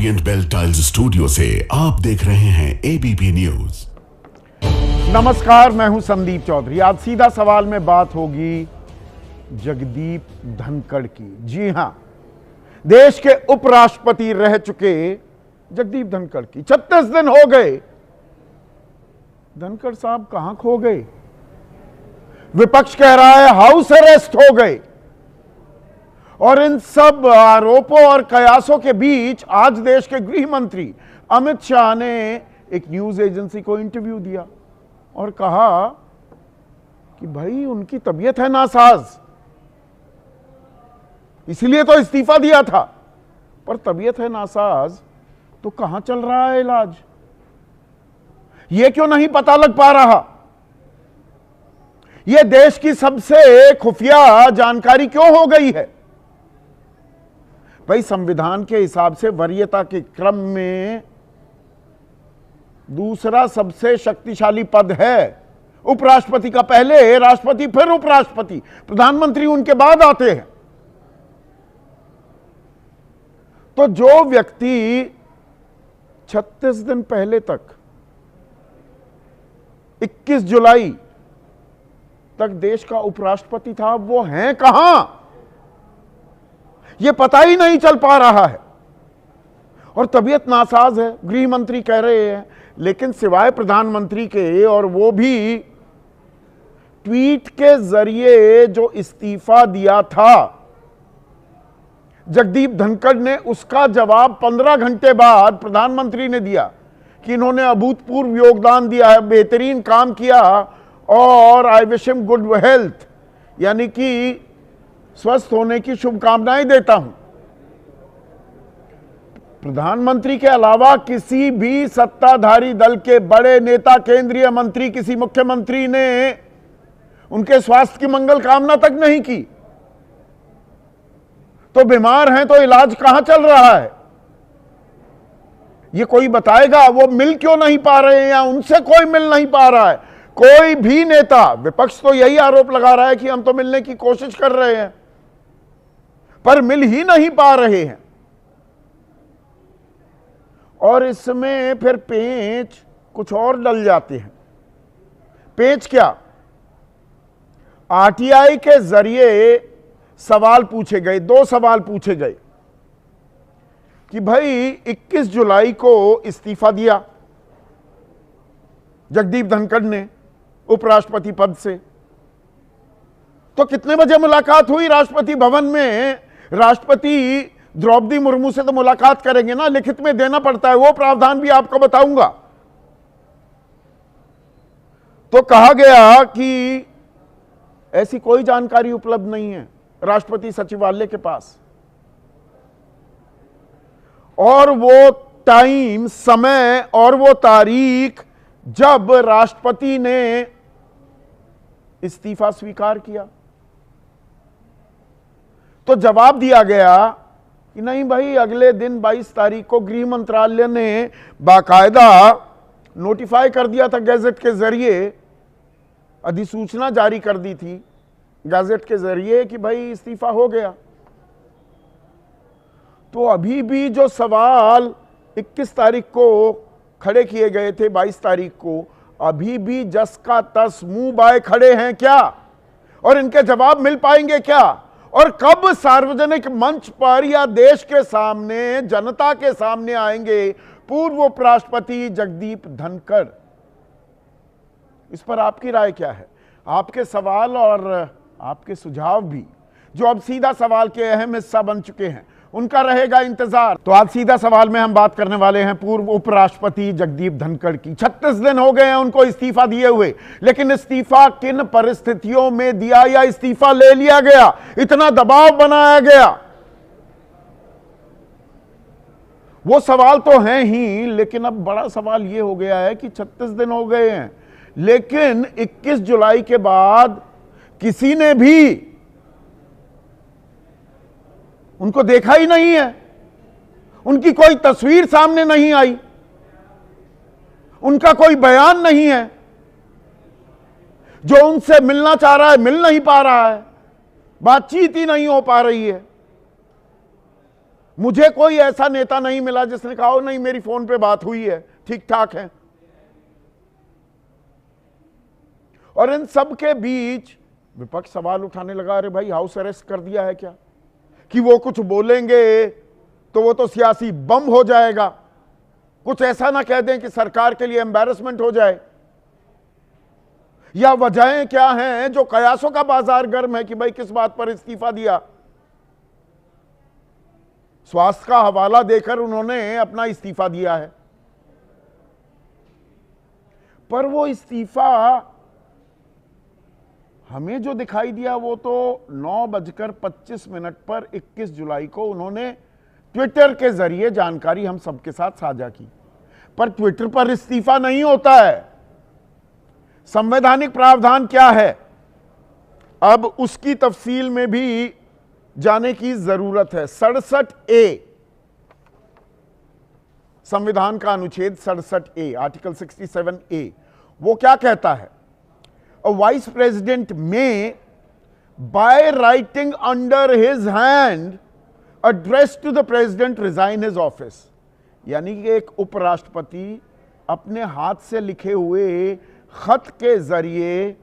Orient bell tiles studio से आप देख रहे हैं एबीपी न्यूज। नमस्कार, मैं हूं संदीप चौधरी। आज सीधा सवाल में बात होगी जगदीप धनखड़ की। जी हां, देश के उपराष्ट्रपति रह चुके जगदीप धनखड़ की 36 दिन हो गए। धनखड़ साहब कहां खो गए? विपक्ष कह रहा है हाउस अरेस्ट हो गए। और इन सब आरोपों और कयासों के बीच आज देश के गृह मंत्री अमित शाह ने एक न्यूज एजेंसी को इंटरव्यू दिया और कहा कि भाई उनकी तबीयत है नासाज, इसलिए तो इस्तीफा दिया था, पर तबीयत है नासाज तो कहां चल रहा है इलाज, यह क्यों नहीं पता लग पा रहा? यह देश की सबसे खुफिया जानकारी क्यों हो गई है? भाई, संविधान के हिसाब से वरीयता के क्रम में दूसरा सबसे शक्तिशाली पद है उपराष्ट्रपति का। पहले राष्ट्रपति, फिर उपराष्ट्रपति, प्रधानमंत्री उनके बाद आते हैं। तो जो व्यक्ति 36 दिन पहले तक 21 जुलाई तक देश का उपराष्ट्रपति था, वो है कहां? यह पता ही नहीं चल पा रहा है। और तबीयत नासाज है, गृह मंत्री कह रहे हैं, लेकिन सिवाय प्रधानमंत्री के, और वो भी ट्वीट के जरिए जो इस्तीफा दिया था जगदीप धनखड़ ने, उसका जवाब 15 घंटे बाद प्रधानमंत्री ने दिया कि इन्होंने अभूतपूर्व योगदान दिया है, बेहतरीन काम किया और I wish him good health, यानी कि स्वस्थ होने की शुभकामनाएं देता हूं। प्रधानमंत्री के अलावा किसी भी सत्ताधारी दल के बड़े नेता, केंद्रीय मंत्री, किसी मुख्यमंत्री ने उनके स्वास्थ्य की मंगल कामना तक नहीं की। तो बीमार हैं तो इलाज कहां चल रहा है, ये कोई बताएगा? वो मिल क्यों नहीं पा रहे हैं या उनसे कोई मिल नहीं पा रहा है? कोई भी नेता, विपक्ष तो यही आरोप लगा रहा है कि हम तो मिलने की कोशिश कर रहे हैं, पर मिल ही नहीं पा रहे हैं। और इसमें फिर पेंच कुछ और डल जाते हैं। पेंच क्या? आरटीआई के जरिए सवाल पूछे गए, 2 सवाल पूछे गए कि भाई 21 जुलाई को इस्तीफा दिया जगदीप धनखड़ ने उपराष्ट्रपति पद से, तो कितने बजे मुलाकात हुई राष्ट्रपति भवन में? राष्ट्रपति द्रौपदी मुर्मू से तो मुलाकात करेंगे ना, लिखित में देना पड़ता है, वो प्रावधान भी आपको बताऊंगा। तो कहा गया कि ऐसी कोई जानकारी उपलब्ध नहीं है राष्ट्रपति सचिवालय के पास, और वो टाइम, समय और वो तारीख जब राष्ट्रपति ने इस्तीफा स्वीकार किया, तो जवाब दिया गया कि नहीं भाई, अगले दिन 22 तारीख को गृह मंत्रालय ने बाकायदा नोटिफाई कर दिया था, गैजेट के जरिए अधिसूचना जारी कर दी थी गैजेट के जरिए कि भाई इस्तीफा हो गया। तो अभी भी जो सवाल 21 तारीख को खड़े किए गए थे, 22 तारीख को, अभी भी जस का तस मुंह बाए खड़े हैं क्या? और इनके जवाब मिल पाएंगे क्या? और कब सार्वजनिक मंच पर या देश के सामने, जनता के सामने आएंगे पूर्व उपराष्ट्रपति जगदीप धनखड़? इस पर आपकी राय क्या है? आपके सवाल और आपके सुझाव भी, जो अब सीधा सवाल के अहम हिस्सा बन चुके हैं, उनका रहेगा इंतजार। तो आज सीधा सवाल में हम बात करने वाले हैं पूर्व उपराष्ट्रपति जगदीप धनखड़ की। 36 दिन हो गए हैं उनको इस्तीफा दिए हुए, लेकिन इस्तीफा किन परिस्थितियों में दिया या इस्तीफा ले लिया गया, इतना दबाव बनाया गया, वो सवाल तो हैं ही। लेकिन अब बड़ा सवाल ये हो गया है कि 36 दिन हो गए हैं, लेकिन 21 जुलाई के बाद किसी ने भी उनको देखा ही नहीं है, उनकी कोई तस्वीर सामने नहीं आई, उनका कोई बयान नहीं है, जो उनसे मिलना चाह रहा है मिल नहीं पा रहा है, बातचीत ही नहीं हो पा रही है। मुझे कोई ऐसा नेता नहीं मिला जिसने कहा नहीं मेरी फोन पे बात हुई है, ठीक ठाक है। और इन सब के बीच विपक्ष सवाल उठाने लगा, अरे भाई हाउस अरेस्ट कर दिया है क्या, कि वो कुछ बोलेंगे तो वो तो सियासी बम हो जाएगा, कुछ ऐसा ना कह दें कि सरकार के लिए एम्बैरेसमेंट हो जाए, या वजहें क्या हैं जो कयासों का बाजार गर्म है कि भाई किस बात पर इस्तीफा दिया। स्वास्थ्य का हवाला देकर उन्होंने अपना इस्तीफा दिया है, पर वो इस्तीफा हमें जो दिखाई दिया वो तो 9:25 पर 21 जुलाई को उन्होंने ट्विटर के जरिए जानकारी हम सबके साथ साझा की। पर ट्विटर पर इस्तीफा नहीं होता है। संवैधानिक प्रावधान क्या है, अब उसकी तफसील में भी जाने की जरूरत है। 67A संविधान का अनुच्छेद 67A, आर्टिकल 67A, वो क्या कहता है? A vice president may, by writing under his hand, address to the president, resign his office। यानी कि एक उपराष्ट्रपति अपने हाथ से लिखे हुए खत के जरिए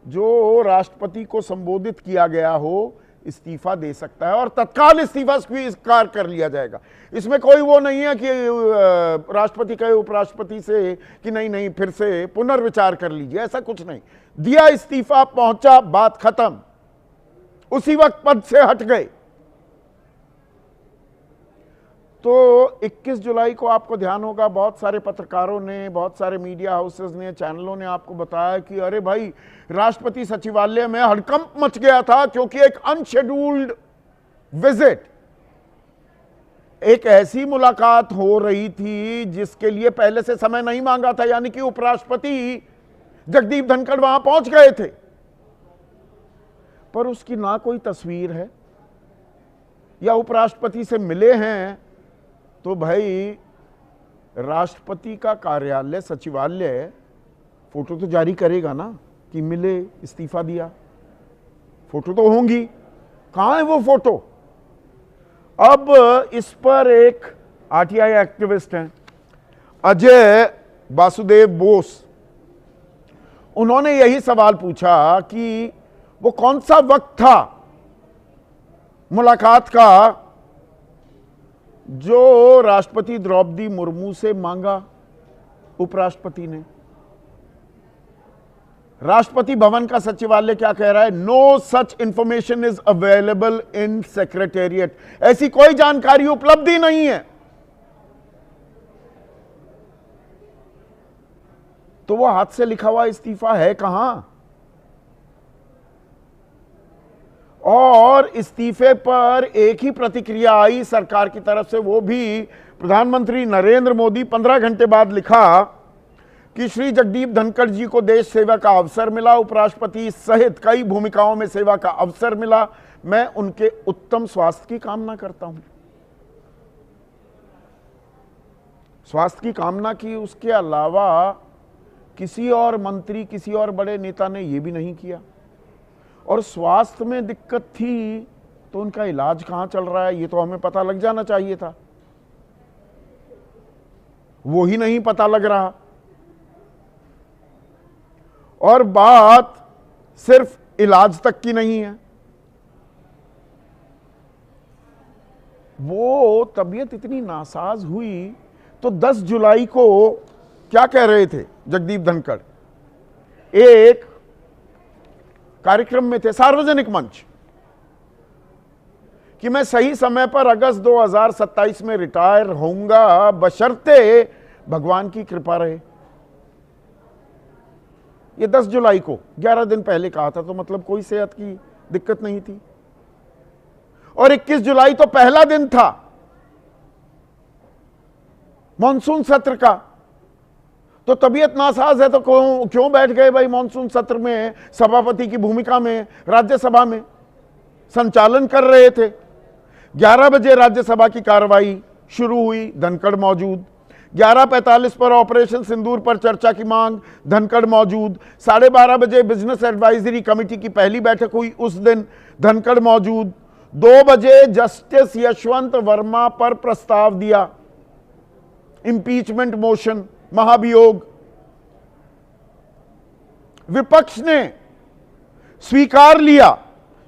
जो राष्ट्रपति को संबोधित किया गया हो इस्तीफा दे सकता है, और तत्काल इस्तीफा स्वीकार कर लिया जाएगा। इसमें कोई वो नहीं है कि राष्ट्रपति कहे उपराष्ट्रपति से कि नहीं नहीं फिर से पुनर्विचार कर लीजिए, ऐसा कुछ नहीं। दिया इस्तीफा, पहुंचा, बात खत्म, उसी वक्त पद से हट गए। तो 21 जुलाई को आपको ध्यान होगा बहुत सारे पत्रकारों ने, बहुत सारे मीडिया हाउसेस ने, चैनलों ने आपको बताया कि अरे भाई राष्ट्रपति सचिवालय में हड़कंप मच गया था, क्योंकि एक अनशेड्यूल्ड विजिट, एक ऐसी मुलाकात हो रही थी जिसके लिए पहले से समय नहीं मांगा था। यानी कि उपराष्ट्रपति जगदीप धनखड़ वहां पहुंच गए थे, पर उसकी ना कोई तस्वीर है या उपराष्ट्रपति से मिले हैं। तो भाई राष्ट्रपति का कार्यालय, सचिवालय फोटो तो जारी करेगा ना कि मिले, इस्तीफा दिया, फोटो तो होंगी। कहां है वो फोटो? अब इस पर एक आरटीआई एक्टिविस्ट हैं अजय वासुदेव बोस, उन्होंने यही सवाल पूछा कि वो कौन सा वक्त था मुलाकात का जो राष्ट्रपति द्रौपदी मुर्मू से मांगा उपराष्ट्रपति ने। राष्ट्रपति भवन का सचिवालय क्या कह रहा है? No such information is available in secretariat. ऐसी कोई जानकारी उपलब्ध ही नहीं है। तो वो हाथ से लिखा हुआ इस्तीफा है कहां? और इस्तीफे पर एक ही प्रतिक्रिया आई सरकार की तरफ से, वो भी प्रधानमंत्री नरेंद्र मोदी 15 घंटे बाद लिखा कि श्री जगदीप धनखड़ जी को देश सेवा का अवसर मिला, उपराष्ट्रपति सहित कई भूमिकाओं में सेवा का अवसर मिला, मैं उनके उत्तम स्वास्थ्य की कामना करता हूं। स्वास्थ्य की कामना की, उसके अलावा किसी और मंत्री, किसी और बड़े नेता ने यह भी नहीं किया। और स्वास्थ्य में दिक्कत थी तो उनका इलाज कहां चल रहा है ये तो हमें पता लग जाना चाहिए था, वो ही नहीं पता लग रहा। और बात सिर्फ इलाज तक की नहीं है, वो तबीयत इतनी नासाज हुई तो 10 जुलाई को क्या कह रहे थे जगदीप धनखड़? एक कार्यक्रम में थे, सार्वजनिक मंच, कि मैं सही समय पर अगस्त 2027 में रिटायर होऊंगा, बशर्ते भगवान की कृपा रहे। ये 10 जुलाई को 11 दिन पहले कहा था, तो मतलब कोई सेहत की दिक्कत नहीं थी। और 21 जुलाई तो पहला दिन था मॉनसून सत्र का, तो तबीयत नासाज है तो क्यों बैठ गए भाई मॉनसून सत्र में, सभापति की भूमिका में, राज्यसभा में संचालन कर रहे थे। 11 बजे राज्यसभा की कार्रवाई शुरू हुई, धनखड़ मौजूद। 11:45 पर ऑपरेशन सिंदूर पर चर्चा की मांग, धनखड़ मौजूद। 12:30 बजे बिजनेस एडवाइजरी कमेटी की पहली बैठक हुई, उस दिन धनखड़ मौजूद। 2 बजे जस्टिस यशवंत वर्मा पर प्रस्ताव दिया, इंपीचमेंट मोशन, महाभियोग। विपक्ष ने स्वीकार लिया।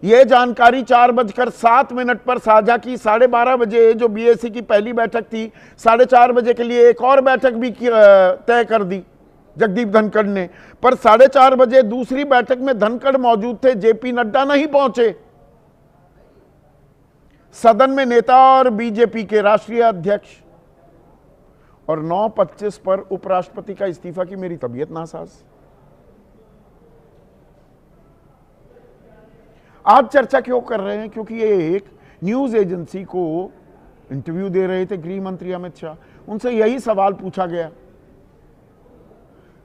यह जानकारी 4:07 पर साझा की। 12:30 बजे जो बीएसी की पहली बैठक थी, 4:30 बजे के लिए एक और बैठक भी तय कर दी जगदीप धनखड़ ने। पर 4:30 बजे दूसरी बैठक में धनखड़ मौजूद थे, जेपी नड्डा नहीं पहुंचे। सदन में नेता और बीजेपी के राष्ट्रीय अध्यक्ष। और 9:25 पर उपराष्ट्रपति का इस्तीफा की मेरी तबीयत नासाज। आज चर्चा क्यों कर रहे हैं? क्योंकि ये एक न्यूज एजेंसी को इंटरव्यू दे रहे थे गृह मंत्री अमित शाह, उनसे यही सवाल पूछा गया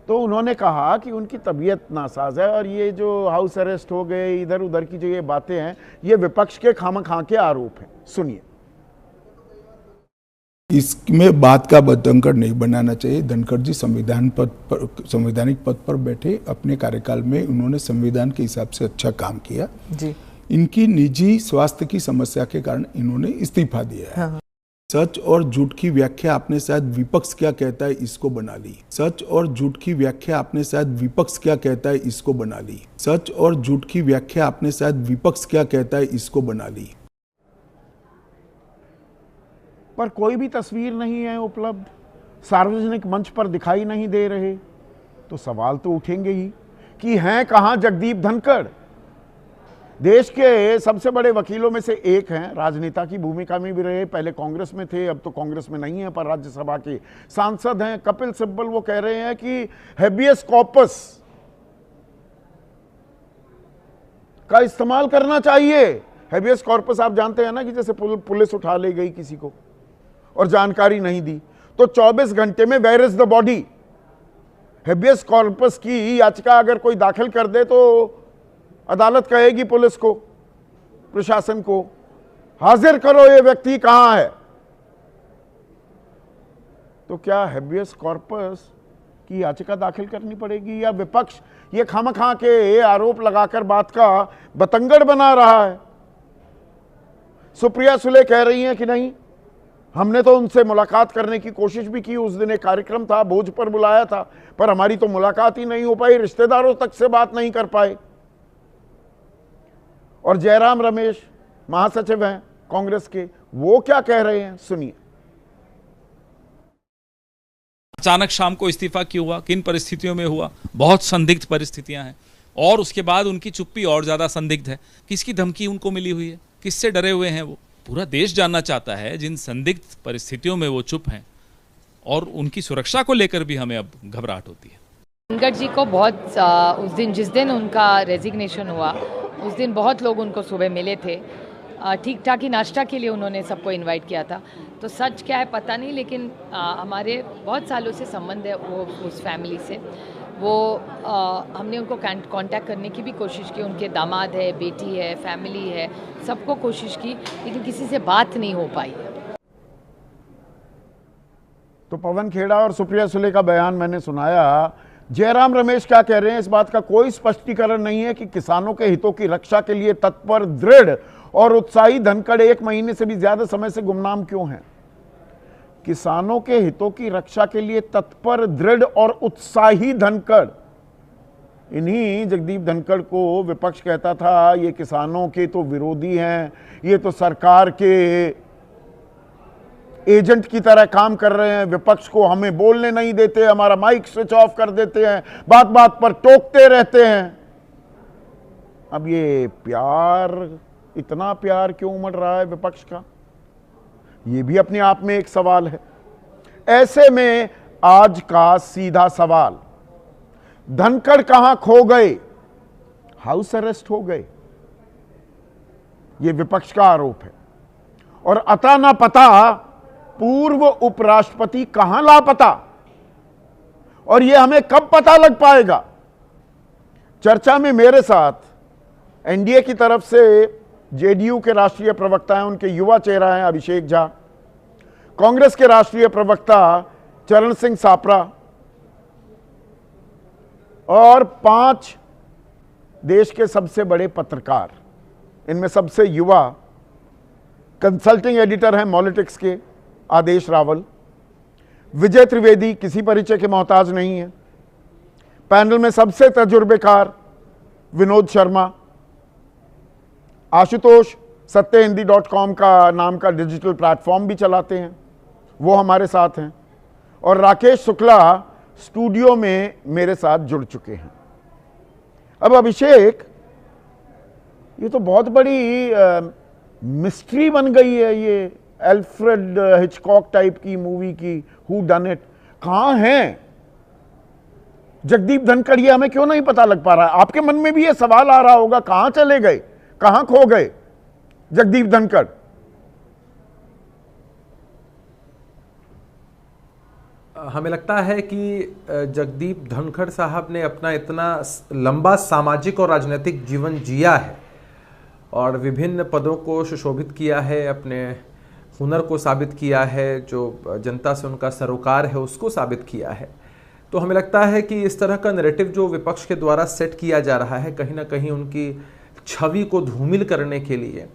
तो उन्होंने कहा कि उनकी तबीयत नासाज है और ये जो हाउस अरेस्ट हो गए, इधर उधर की जो ये बातें हैं, ये विपक्ष के खामखा के आरोप हैं। सुनिए। इसमें बात का बतंकड़ नहीं बनाना चाहिए। धनखड़ जी संवैधानिक पद पर बैठे, अपने कार्यकाल में उन्होंने संविधान के हिसाब से अच्छा काम किया जी। इनकी निजी स्वास्थ्य की समस्या के कारण इन्होंने इस्तीफा दिया है। हाँ। सच और झूठ की व्याख्या आपने शायद विपक्ष क्या कहता है इसको बना ली। सच और झूठ की व्याख्या आपने शायद विपक्ष क्या कहता है इसको बना ली। सच और झूठ की व्याख्या आपने शायद विपक्ष क्या कहता है इसको बना ली। पर कोई भी तस्वीर नहीं है उपलब्ध, सार्वजनिक मंच पर दिखाई नहीं दे रहे, तो सवाल तो उठेंगे ही कि हैं कहां जगदीप धनखड़। देश के सबसे बड़े वकीलों में से एक हैं, राजनेता की भूमिका में भी रहे, पहले कांग्रेस में थे, अब तो कांग्रेस में नहीं है, पर राज्यसभा के सांसद हैं। कपिल सिब्बल वो कह रहे हैं कि हेबियस कॉर्पस का इस्तेमाल करना चाहिए। हेबियस कॉर्पस आप जानते हैं ना, कि जैसे पुलिस उठा ले गई किसी को और जानकारी नहीं दी तो 24 घंटे में where is the body. Habeas corpus की याचिका अगर कोई दाखिल कर दे तो अदालत कहेगी पुलिस को, प्रशासन को, हाजिर करो ये व्यक्ति कहां है। तो क्या हेबियस कॉर्पस की याचिका दाखिल करनी पड़ेगी, या विपक्ष ये खामखा के आरोप लगाकर बात का बतंगड़ बना रहा है? सुप्रिया सुले कह रही हैं कि नहीं, हमने तो उनसे मुलाकात करने की कोशिश भी की, उस दिन एक कार्यक्रम था, भोज पर बुलाया था, पर हमारी तो मुलाकात ही नहीं हो पाई, रिश्तेदारों तक से बात नहीं कर पाए। और जयराम रमेश महासचिव हैं कांग्रेस के, वो क्या कह रहे हैं, सुनिए। अचानक शाम को इस्तीफा क्यों हुआ, किन परिस्थितियों में हुआ? बहुत संदिग्ध परिस्थितियां हैं। और उसके बाद उनकी चुप्पी और ज्यादा संदिग्ध है। किसकी धमकी उनको मिली हुई है, किससे डरे हुए हैं वो? पूरा देश जानना चाहता है जिन संदिग्ध परिस्थितियों में वो चुप हैं, और उनकी सुरक्षा को लेकर भी हमें अब घबराहट होती है। धनखड़ जी को बहुत उस दिन, जिस दिन उनका रेजिग्नेशन हुआ, उस दिन बहुत लोग उनको सुबह मिले थे। ठीक ठाक ही नाश्ता के लिए उन्होंने सबको इनवाइट किया था। तो सच क्या है पता नहीं, लेकिन हमारे बहुत सालों से संबंध है वो उस फैमिली से। वो हमने उनको कांटेक्ट करने की भी कोशिश की, उनके दामाद है, बेटी है, फैमिली है, सबको कोशिश की, लेकिन किसी से बात नहीं हो पाई। तो पवन खेड़ा और सुप्रिया सुले का बयान मैंने सुनाया। जयराम रमेश क्या कह रहे हैं, इस बात का कोई स्पष्टीकरण नहीं है कि किसानों के हितों की रक्षा के लिए तत्पर, दृढ़ और उत्साही धनखड़ 1 महीने से भी ज्यादा समय से गुमनाम क्यों हैं। किसानों के हितों की रक्षा के लिए तत्पर, दृढ़ और उत्साही धनखड़, इन्हीं जगदीप धनखड़ को विपक्ष कहता था ये किसानों के तो विरोधी हैं, ये तो सरकार के एजेंट की तरह काम कर रहे हैं, विपक्ष को हमें बोलने नहीं देते, हमारा माइक स्विच ऑफ कर देते हैं, बात बात पर टोकते रहते हैं। अब ये प्यार, इतना प्यार क्यों उमड़ रहा है विपक्ष का, ये भी अपने आप में एक सवाल है। ऐसे में आज का सीधा सवाल, धनखड़ कहां खो गए? हाउस अरेस्ट हो गए, ये विपक्ष का आरोप है। और अता ना पता पूर्व उपराष्ट्रपति कहां लापता, और यह हमें कब पता लग पाएगा? चर्चा में मेरे साथ एनडीए की तरफ से जेडीयू के राष्ट्रीय प्रवक्ता हैं, उनके युवा चेहरा हैं अभिषेक झा, कांग्रेस के राष्ट्रीय प्रवक्ता चरण सिंह सापरा, और 5 देश के सबसे बड़े पत्रकार, इनमें सबसे युवा कंसल्टिंग एडिटर हैं मॉलिटिक्स के आदेश रावल, विजय त्रिवेदी किसी परिचय के मोहताज नहीं है, पैनल में सबसे तजुर्बेकार विनोद शर्मा, आशुतोष सत्यहिंदी.com का नाम का डिजिटल प्लेटफॉर्म भी चलाते हैं, वो हमारे साथ हैं, और राकेश शुक्ला स्टूडियो में मेरे साथ जुड़ चुके हैं। अब अभिषेक, ये तो बहुत बड़ी मिस्ट्री बन गई है ये एल्फ्रेड हिचकॉक टाइप की मूवी की हु डन इट। कहां है जगदीप धनखड़? ये हमें क्यों नहीं पता लग पा रहा है? आपके मन में भी ये सवाल आ रहा होगा, कहां चले गए, कहां खो गए जगदीप धनखड़? हमें लगता है कि जगदीप धनखड़ साहब ने अपना इतना लंबा सामाजिक और राजनीतिक जीवन जिया है और विभिन्न पदों को सुशोभित किया है, अपने हुनर को साबित किया है, जो जनता से उनका सरोकार है उसको साबित किया है। तो हमें लगता है कि इस तरह का नैरेटिव जो विपक्ष के द्वारा सेट किया जा रहा है, कहीं ना कहीं उनकी छवि को धूमिल करने के लिए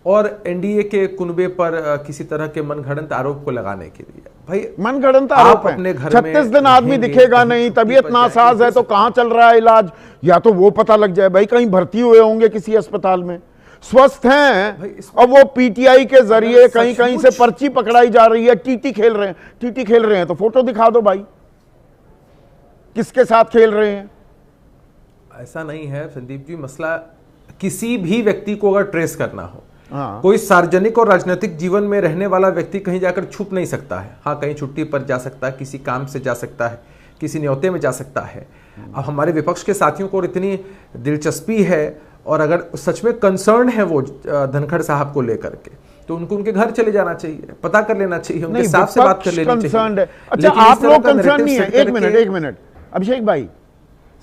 और एनडीए के कुनबे पर किसी तरह के मनगढ़ंत आरोप को लगाने के लिए। भाई मनगढ़ंत आरोप है। अपने घर 36 दिन आदमी दिखेगा नहीं, तबीयत नासाज है तो कहां चल रहा है इलाज, या तो वो पता लग जाए। भाई कहीं भर्ती हुए होंगे किसी अस्पताल में, स्वस्थ हैं, और वो पीटीआई के जरिए कहीं कहीं से पर्ची पकड़ाई जा रही है, टीटी खेल रहे हैं, टीटी खेल रहे हैं तो फोटो दिखा दो भाई, किसके साथ खेल रहे हैं। ऐसा नहीं है संदीप जी, मसला किसी भी व्यक्ति को अगर ट्रेस करना हो, कोई सार्वजनिक और राजनीतिक जीवन में रहने वाला व्यक्ति कहीं जाकर छुप नहीं सकता है। हाँ, कहीं छुट्टी पर जा सकता है, किसी काम से जा सकता है, किसी न्योते में जा सकता है। अब हमारे विपक्ष के साथियों को इतनी दिलचस्पी है और अगर सच में कंसर्न है वो धनखड़ साहब को लेकर के, तो उनको उनके घर चले जाना चाहिए, पता कर लेना चाहिए, उनके साथ से बात कर लेनी चाहिए। अच्छा, आप लोग कंसर्न नहीं है? एक मिनट अभिषेक भाई,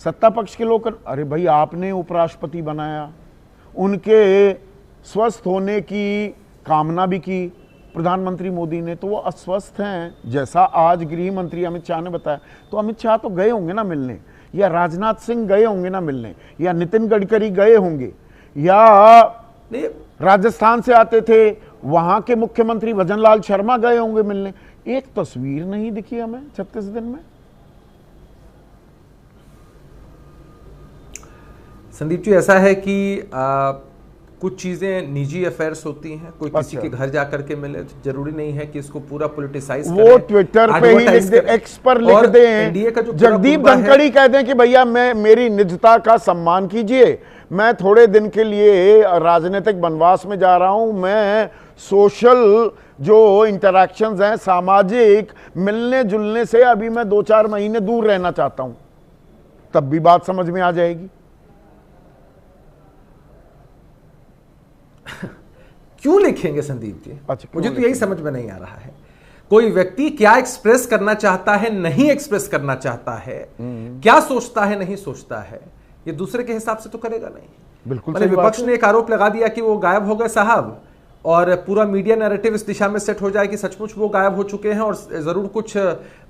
सत्ता पक्ष के लोग, अरे भाई आपने उपराष्ट्रपति बनाया, उनके स्वस्थ होने की कामना भी की प्रधानमंत्री मोदी ने, तो वो अस्वस्थ हैं जैसा आज गृह मंत्री अमित शाह ने बताया। तो अमित शाह तो गए होंगे ना मिलने, या राजनाथ सिंह गए होंगे ना मिलने, या नितिन गडकरी गए होंगे, या राजस्थान से आते थे वहां के मुख्यमंत्री भजनलाल शर्मा गए होंगे मिलने। एक तस्वीर नहीं दिखी हमें 36 दिन में। संदीप जी, ऐसा है कि कुछ चीजें निजी अफेयर्स होती हैं, कोई किसी के घर जाकर के मिले, जरूरी नहीं है कि इसको पूरा पॉलिटिसाइज करें। वो ट्विटर पे ही लिख दे, एक्स पर लिख दें, जगदीप धनखड़ कह दें कि भैया मैं, मेरी निजता का सम्मान कीजिए, मैं थोड़े दिन के लिए राजनीतिक वनवास में जा रहा हूं, मैं सोशल जो इंटरैक्शंस हैं, सामाजिक मिलने जुलने से अभी मैं 2-4 महीने दूर रहना चाहता हूं, तब भी बात समझ में आ जाएगी। क्यों लिखेंगे संदीप जी? अच्छा, मुझे तो यही समझ में नहीं आ रहा है। कोई व्यक्ति क्या एक्सप्रेस करना चाहता है, नहीं एक्सप्रेस करना चाहता है, क्या सोचता है, नहीं सोचता है, ये दूसरे के हिसाब से तो करेगा नहीं। बिल्कुल। विपक्ष ने एक आरोप लगा दिया कि वो गायब हो गए साहब, और पूरा मीडिया नैरेटिव इस दिशा में सेट हो जाए कि सचमुच वो गायब हो चुके हैं और जरूर कुछ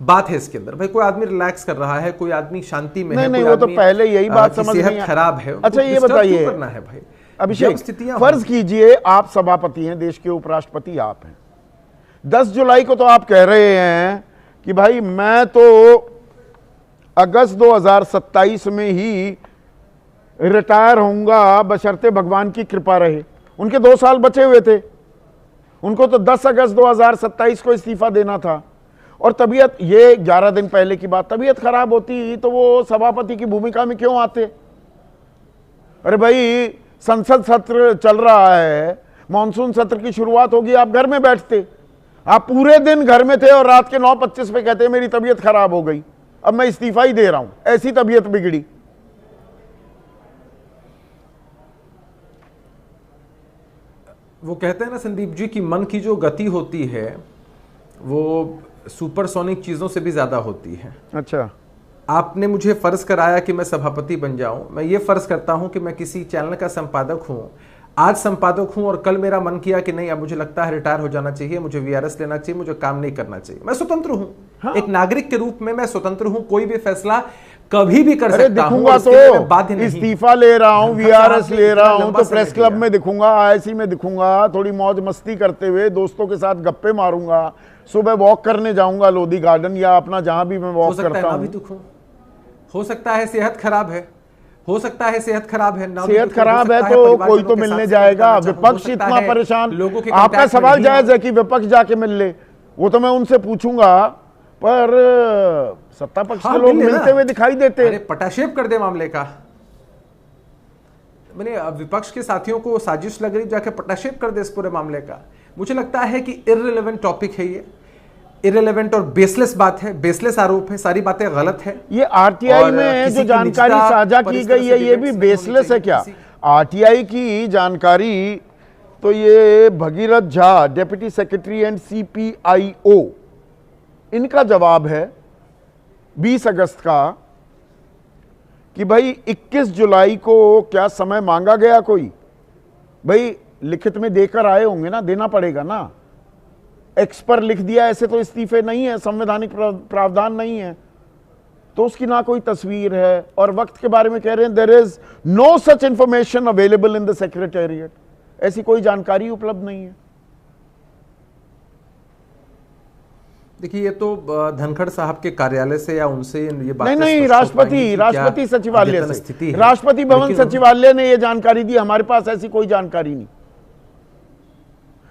बात है इसके अंदर। भाई कोई आदमी रिलैक्स कर रहा है, कोई आदमी शांति में है, नहीं, वो तो पहले यही बात समझ में आई, खराब है। अच्छा ये बताइए करना है भाई अभिषेक, फर्ज कीजिए आप सभापति हैं, देश के उपराष्ट्रपति आप हैं, 10 जुलाई को तो आप कह रहे हैं कि भाई मैं तो अगस्त 2027 में ही रिटायर होऊंगा बशर्ते भगवान की कृपा रहे। उनके 2 साल बचे हुए थे, उनको तो 10 अगस्त 2027 को इस्तीफा देना था, और तबीयत, ये 11 दिन पहले की बात, तबीयत खराब होती तो वो सभापति की भूमिका में क्यों आते? अरे भाई संसद सत्र चल रहा है, मॉनसून सत्र की शुरुआत होगी, आप घर में बैठते, आप पूरे दिन घर में थे और रात के 9:25 पे कहते मेरी तबीयत खराब हो गई, अब मैं इस्तीफा ही दे रहा हूं, ऐसी तबीयत बिगड़ी। वो कहते हैं ना संदीप जी कि मन की जो गति होती है वो सुपरसोनिक चीजों से भी ज्यादा होती है। अच्छा, आपने मुझे फर्ज कराया कि मैं सभापति बन जाऊं, मैं ये फर्ज करता हूं कि मैं किसी चैनल का संपादक हूं, आज संपादक हूं और कल मेरा मन किया कि नहीं अब मुझे लगता है रिटायर हो जाना चाहिए, मुझे वीआरएस लेना चाहिए, मुझे काम नहीं करना चाहिए। मैं स्वतंत्र हूं। हाँ। एक नागरिक के रूप में मैं स्वतंत्र हूं, कोई भी फैसला कभी भी कर अरे सकता हूं, दिखूंगा इसके लिए मैं बाध्य तो नहीं। इस्तीफा ले रहा हूं, धनखड़ वीआरएस साहब ने ले रहा इतना हूं लंबा तो प्रेस समय क्लब दिया। में दिखूंगा, आईआईसी में दिखूंगा, थोड़ी मौज मस्ती करते हुए दोस्तों के साथ गप्पे मारूंगा, सुबह वॉक करने जाऊंगा लोधी गार्डन या अपना जहां भी मैं हो वॉक सकता है करता ना भी हूं। दुख हो सकता है सेहत खराब है, हो सकता है सेहत खराब है, ना भी सेहत दुख हो खराब है सकता तो परिवार कोई जनों तो के मिलने साथ जाएगा, करना चाहूं, हो विपक्ष सकता इतना है परेशान। लोगों के आपका contact में सवाल नहीं जायज हो। है कि विपक्ष जाके मिल ले, वो तो मैं उनसे पूछूंगा, पर सत्ता पक्ष हाँ, के लोग मिल ले ना। मिलते हुए दिखाई देते। अरे पटाक्षेप कर दे मामले का। मैंने विपक्ष के साथियों को साजिश लग रही, जाके पटाक्षेप कर दे इस पूरे मामले का। मुझे लगता है कि इररिलेवेंट टॉपिक है ये, इररिलेवेंट और बेसलेस बात है, बेसलेस आरोप है, सारी बातें गलत है। ये आरटीआई और में किसी जो की जानकारी निजता साझा पर की इस तरह गई से है ये भी डिबेट्स नहीं होनी बेसलेस है चाहिए। क्या? किसी- आरटीआई की जानकारी तो ये Bhagirath Jha, deputy secretary and CPIO, इनका जवाब है 20 अगस्त का कि भाई 21 जुलाई को क्या समय मांगा गया कोई? भाई लिखित में देकर आए होंगे ना, देना पड़ेगा ना। एक्स पर लिख दिया ऐसे तो इस्तीफे नहीं है, संवैधानिक प्रावधान नहीं है, तो उसकी ना कोई तस्वीर है। और वक्त के बारे में कह रहे हैं there is no such information available in the secretariat, ऐसी कोई जानकारी उपलब्ध नहीं है। देखिए ये तो धनखड़ साहब के कार्यालय से या उनसे ये बात नहीं, राष्ट्रपति सचिवालय से, राष्ट्रपति भवन लेकिन सचिवालय ने ये जानकारी दी, हमारे पास ऐसी कोई जानकारी नहीं।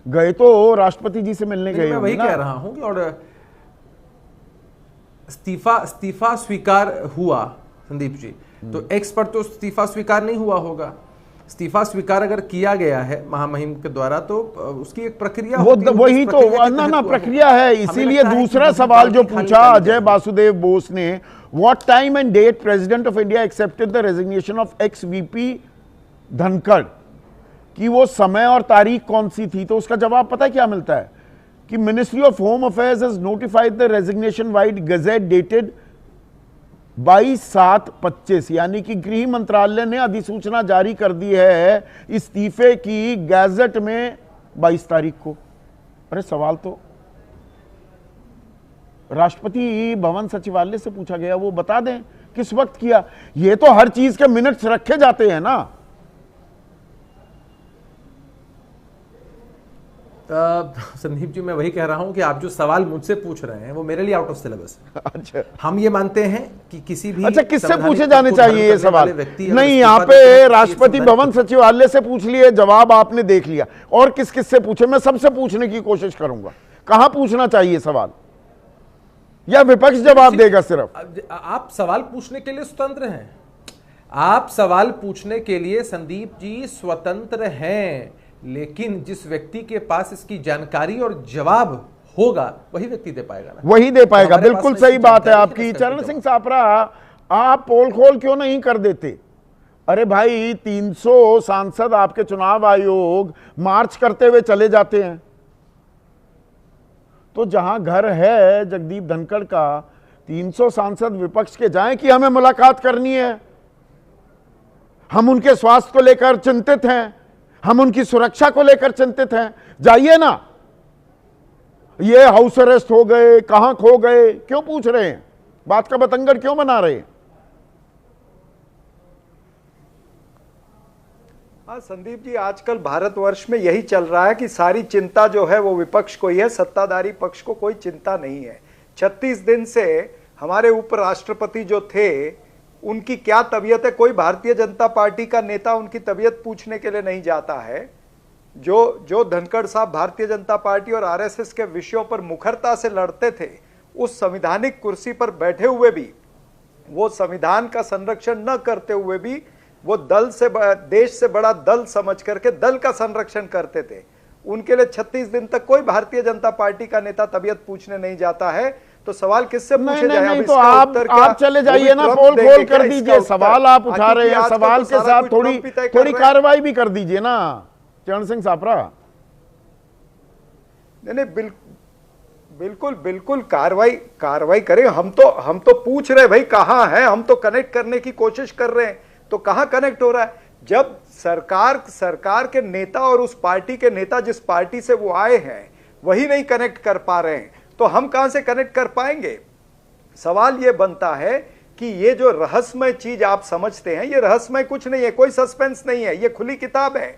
गए तो राष्ट्रपति जी से मिलने गए मैं वही होंगे ना। कह रहा हूं कि और इस्तीफा स्वीकार हुआ संदीप जी, तो एक्स पर तो इस्तीफा स्वीकार नहीं हुआ होगा। इस्तीफा स्वीकार अगर किया गया है महामहिम के द्वारा तो उसकी एक प्रक्रिया वो होती है, वही उस तो प्रक्रिया के ना तहत ना हुआ प्रक्रिया होगा। है। हमें इसीलिए लगता है कि दूसरा दूसरी सवाल जो पार्टी खाली पूछा करनी अजय चाहिए। वासुदेव बोस ने, what time and date president of India accepted the resignation of ex VP Dhankhar, कि वो समय और तारीख कौन सी थी? तो उसका जवाब पता है क्या मिलता है कि ministry of home affairs has notified the resignation vide gazette dated 22/7/25, यानी कि गृह मंत्रालय ने अधिसूचना जारी कर दी है इस्तीफे की गैजेट में 22 तारीख को। अरे सवाल तो राष्ट्रपति भवन सचिवालय से पूछा गया, वो बता दें किस वक्त किया। ये तो हर चीज के मिनट्स रखे जाते हैं ना। संदीप जी मैं वही कह रहा हूं कि आप जो सवाल मुझसे पूछ रहे हैं वो मेरे लिए आउट ऑफ सिलेबस है। अच्छा, हम ये मानते हैं कि किसी भी अच्छा, किससे संवैधानिक पूछे जाने पद को चाहिए ये धारण करने सवाल? वाले व्यक्ति अगर नहीं, इस्तीफा यहाँ देते हैं पे तो राष्ट्रपति संवैधानिक भवन सचिवालय से पूछ लिए, जवाब आपने देख लिया, और किस किस से पूछे? मैं सबसे पूछने की कोशिश करूंगा। कहां पूछना चाहिए सवाल, या विपक्ष जवाब देगा सिर्फ? आप सवाल पूछने के लिए स्वतंत्र हैं, आप सवाल पूछने के लिए संदीप जी स्वतंत्र हैं, लेकिन जिस व्यक्ति के पास इसकी जानकारी और जवाब होगा वही व्यक्ति दे पाएगा ना, वही दे पाएगा। हमारे बिल्कुल पास में सही बात है जानकारी आपकी। किस चरण करके सिंह सापरा, आप पोल खोल क्यों नहीं कर देते? अरे भाई 300 सांसद आपके चुनाव आयोग मार्च करते हुए चले जाते हैं, तो जहां घर है जगदीप धनखड़ का, 300 सांसद विपक्ष के जाएं कि हमें मुलाकात करनी है, हम उनके स्वास्थ्य को लेकर चिंतित हैं, हम उनकी सुरक्षा को लेकर चिंतित हैं, जाइए ना। ये हाउस अरेस्ट हो गए, कहां खो गए, क्यों पूछ रहे हैं? बात का बतंगड़ क्यों बना रहे हैं? हाँ संदीप जी, आजकल भारतवर्ष में यही चल रहा है कि सारी चिंता जो है वो विपक्ष को ही है, सत्ताधारी पक्ष को कोई चिंता नहीं है। 36 दिन से हमारे उपराष्ट्रपति जो थे उनकी क्या तबीयत है, कोई भारतीय जनता पार्टी का नेता उनकी तबीयत पूछने के लिए नहीं जाता है। जो धनखड़ साहब भारतीय जनता पार्टी और आरएसएस के विषयों पर मुखरता से लड़ते थे, उस संवैधानिक कुर्सी पर बैठे हुए भी, वो संविधान का संरक्षण न करते हुए भी वो दल से, देश से बड़ा दल समझ करके दल का संरक्षण करते थे। उनके लिए 36 दिन तक कोई भारतीय जनता पार्टी का नेता तबीयत पूछने नहीं जाता है। तो सवाल किससे पूछे जाए? नहीं, तो आप चले जाइए ना, पोल खोल कर दीजिए। सवाल आप उठा रहे हैं, सवाल के साथ थोड़ी कार्रवाई भी कर दीजिए ना चरण सिंह सापरा। नहीं, बिल्कुल कार्रवाई करें। हम तो पूछ रहे भाई कहां है, हम तो कनेक्ट करने की कोशिश कर रहे हैं, तो कहां कनेक्ट हो रहा है? जब सरकार के नेता और उस पार्टी के नेता जिस पार्टी से वो आए हैं वही नहीं कनेक्ट कर पा रहे हैं, तो हम कहां से कनेक्ट कर पाएंगे? सवाल यह बनता है कि ये जो रहस्यमय चीज आप समझते हैं, ये रहस्यमय कुछ नहीं है, कोई सस्पेंस नहीं है, ये खुली किताब है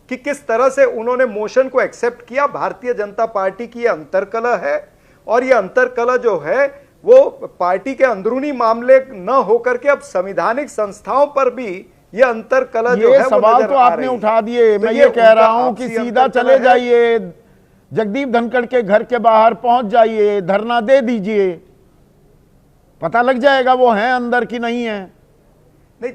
कि किस तरह से उन्होंने मोशन को एक्सेप्ट किया। भारतीय जनता पार्टी की ये अंतर्कलह है, और ये अंतर्कलह जो है वो पार्टी के अंदरूनी मामले न होकर के अब संवैधानिक संस्थाओं पर भी ये अंतर्कलह जो है सवाल तो आपने उठा दिए। मैं ये कह रहा हूं कि सीधा चले जाइए, जगदीप धनखड़ के घर के बाहर पहुंच जाइए, धरना दे दीजिए, पता लग जाएगा वो हैं अंदर की नहीं है। नहीं,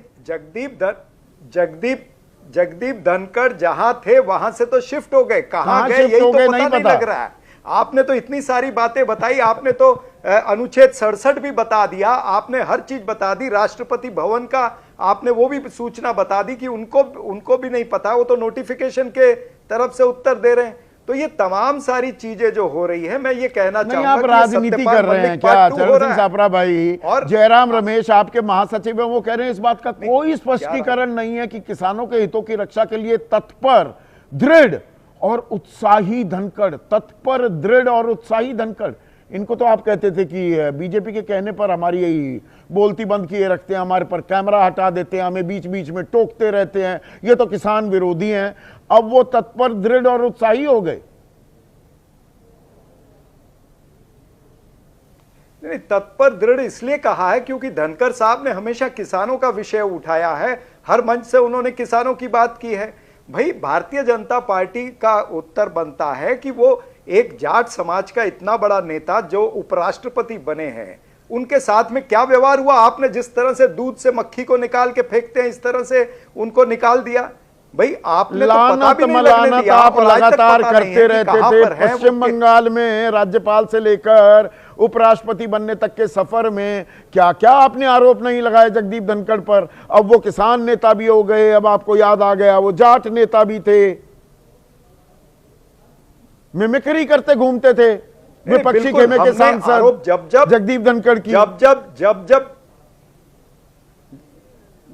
जगदीप धनखड़ जहां थे वहां से तो शिफ्ट हो गए, कहां गए यही तो पता नहीं लग रहा है। आपने तो इतनी सारी बातें बताई, आपने तो अनुच्छेद 67 भी बता दिया, आपने हर चीज बता दी, राष्ट्रपति भवन का आपने वो भी सूचना बता दी कि उनको भी नहीं पता, वो तो नोटिफिकेशन के तरफ से उत्तर दे रहे हैं। तो ये तमाम सारी चीजें जो हो रही है, मैं ये कहना चाहूंगा आप राजनीति कर रहे हैं क्या चरण सिंह सापरा भाई? और जयराम रमेश आपके महासचिव हैं, वो कह रहे हैं इस बात का कोई स्पष्टीकरण नहीं है कि किसानों के हितों की रक्षा के लिए तत्पर, दृढ़ और उत्साही धनखड़, तत्पर, दृढ़ और उत्साही धनखड़। इनको तो आप कहते थे कि बीजेपी के कहने पर हमारी यही बोलती बंद किए रखते हैं, हमारे पर कैमरा हटा देते हैं, हमें बीच बीच में टोकते रहते हैं, ये तो किसान विरोधी हैं। अब वो तत्पर, दृढ़ और उत्साही हो गए। नहीं, तत्पर दृढ़ इसलिए कहा है क्योंकि धनखड़ साहब ने हमेशा किसानों का विषय उठाया है, हर मंच से उन्होंने किसानों की बात की है। भाई, भारतीय जनता पार्टी का उत्तर बनता है कि वो एक जाट समाज का इतना बड़ा नेता जो उपराष्ट्रपति बने हैं, उनके साथ में क्या व्यवहार हुआ? आपने जिस तरह से दूध से मक्खी को निकाल के फेंकते हैं, इस तरह से उनको निकाल दिया। भाई, आपने तो पता भी नहीं लगने दिया, आप लगातार करते रहते थे। पश्चिम बंगाल में राज्यपाल से लेकर उपराष्ट्रपति बनने तक के सफर में क्या क्या आपने आरोप नहीं लगाए जगदीप धनखड़ पर। अब वो किसान नेता भी हो गए, अब आपको याद आ गया वो जाट नेता भी थे, मिमिक्री करते घूमते थे विपक्षी खेमे के सांसद जगदीप धनखड़ की।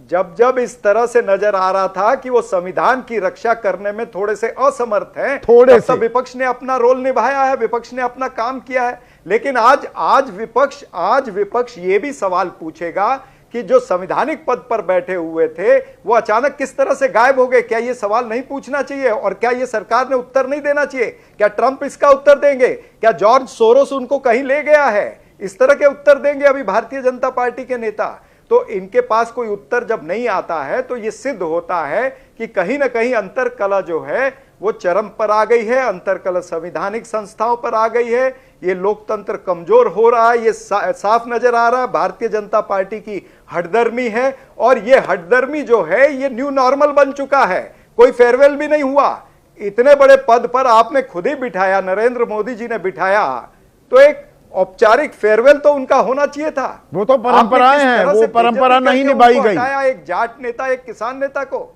जब इस तरह से नजर आ रहा था कि वो संविधान की रक्षा करने में थोड़े से असमर्थ हैं, तब विपक्ष ने अपना रोल निभाया है, विपक्ष ने अपना काम किया है। लेकिन आज विपक्ष ये भी सवाल पूछेगा कि जो संवैधानिक पद पर बैठे हुए थे वो अचानक किस तरह से गायब हो गए। क्या ये सवाल नहीं पूछना चाहिए? और क्या ये सरकार ने उत्तर नहीं देना चाहिए? क्या ट्रंप इसका उत्तर देंगे? क्या जॉर्ज सोरोस उनको कहीं ले गया है? इस तरह के उत्तर देंगे अभी भारतीय जनता पार्टी के नेता। तो इनके पास कोई उत्तर जब नहीं आता है तो ये सिद्ध होता है कि कहीं ना कहीं अंतर्कलह जो है वो चरम पर आ गई है, अंतर्कलह संवैधानिक संस्थाओं पर आ गई है, ये लोकतंत्र कमजोर हो रहा है, ये साफ नजर आ रहा है। भारतीय जनता पार्टी की हठधर्मी है, और ये हठधर्मी जो है ये न्यू नॉर्मल बन चुका है। कोई फेयरवेल भी नहीं हुआ, इतने बड़े पद पर आपने खुद ही बिठाया, नरेंद्र मोदी जी ने बिठाया, तो एक औपचारिक फेयरवेल तो उनका होना चाहिए था। वो तो परंपराएं हैं, वो परंपरा नहीं निभाई गई। एक जाट नेता, एक किसान नेता को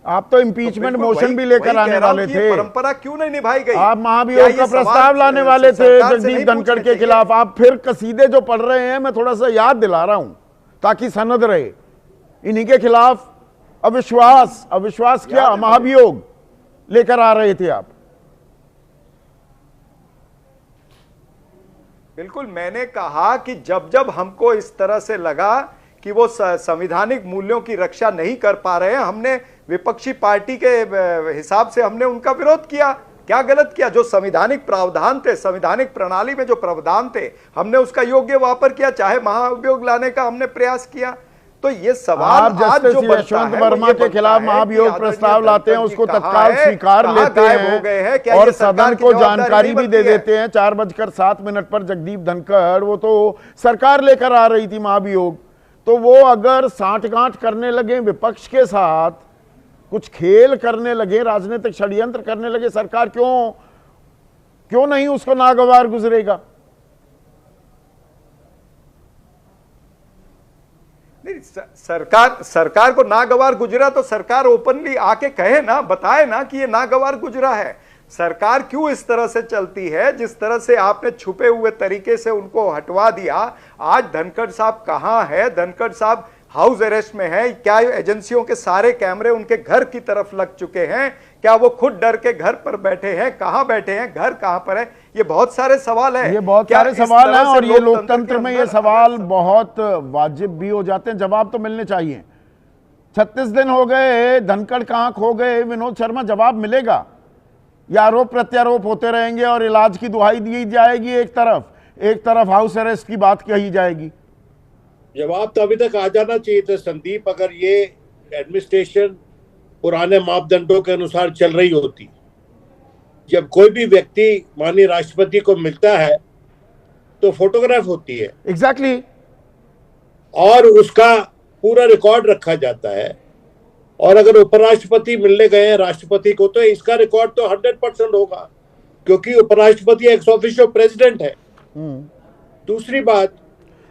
आप तो इम्पीचमेंट मोशन भी लेकर आने वाले थे, परंपरा क्यों नहीं निभाई गई? आप महाभियोग का प्रस्ताव लाने वाले थे जगदीप धनखड़ के खिलाफ। आप फिर कसीदे जो पढ़ रहे हैं, मैं थोड़ा सा याद दिला रहा हूं ताकि सनद रहे। इन्हीं के खिलाफ अविश्वास क्या महाभियोग लेकर आ रहे थे आप। बिल्कुल, मैंने कहा कि जब हमको इस तरह से लगा कि वो संवैधानिक मूल्यों की रक्षा नहीं कर पा रहे हैं, हमने विपक्षी पार्टी के हिसाब से हमने उनका विरोध किया। क्या गलत किया? जो संवैधानिक प्रावधान थे, संवैधानिक प्रणाली में जो प्रावधान थे, हमने उसका योग्य वापर किया, चाहे महाभियोग लाने का हमने प्रयास किया। तो ये सवाल आज जो यशवंत वर्मा के खिलाफ महाभियोग प्रस्ताव लाते हैं, उसको तत्काल स्वीकार लेते हैं और सदन को जानकारी भी दे देते हैं। 4:07 पर जगदीप धनखड़, वो तो सरकार लेकर आ रही थी महाभियोग, तो वो अगर सांठगांठ करने लगे विपक्ष के साथ, कुछ खेल करने लगे, राजनीतिक षड्यंत्र करने लगे, सरकार क्यों नहीं उसको नागवार गुजरेगा? नहीं, सरकार को नागवार गुजरा तो सरकार ओपनली आके कहे ना, बताए ना कि ये नागवार गुजरा है। सरकार क्यों इस तरह से चलती है, जिस तरह से आपने छुपे हुए तरीके से उनको हटवा दिया। आज धनखड़ साहब कहां है? धनखड़ साहब हाउस अरेस्ट में है? क्या एजेंसियों के सारे कैमरे उनके घर की तरफ लग चुके हैं? क्या वो खुद डर के घर पर बैठे हैं? कहां बैठे हैं? घर कहां पर है? ये बहुत सारे सवाल हैं। ये बहुत सारे सवाल हैं और ये लोकतंत्र में ये सवाल बहुत वाजिब भी हो जाते हैं, जवाब तो मिलने चाहिए। 36 दिन हो गए, धनखड़ कहां खो गए? विनोद शर्मा, जवाब मिलेगा या आरोप प्रत्यारोप होते रहेंगे और इलाज की दुहाई दी जाएगी एक तरफ हाउस अरेस्ट की बात कही जाएगी? जवाब तो अभी तक आ जाना चाहिए था संदीप। अगर ये एडमिनिस्ट्रेशन पुराने मापदंडों के अनुसार चल रही होती, जब कोई भी व्यक्ति माननीय राष्ट्रपति को मिलता है तो फोटोग्राफ होती है एग्जैक्टली और उसका पूरा रिकॉर्ड रखा जाता है। और अगर उपराष्ट्रपति मिलने गए हैं राष्ट्रपति को तो इसका रिकॉर्ड तो 100% होगा, क्योंकि उपराष्ट्रपति एक्स ऑफिशियो प्रेसिडेंट है। दूसरी बात,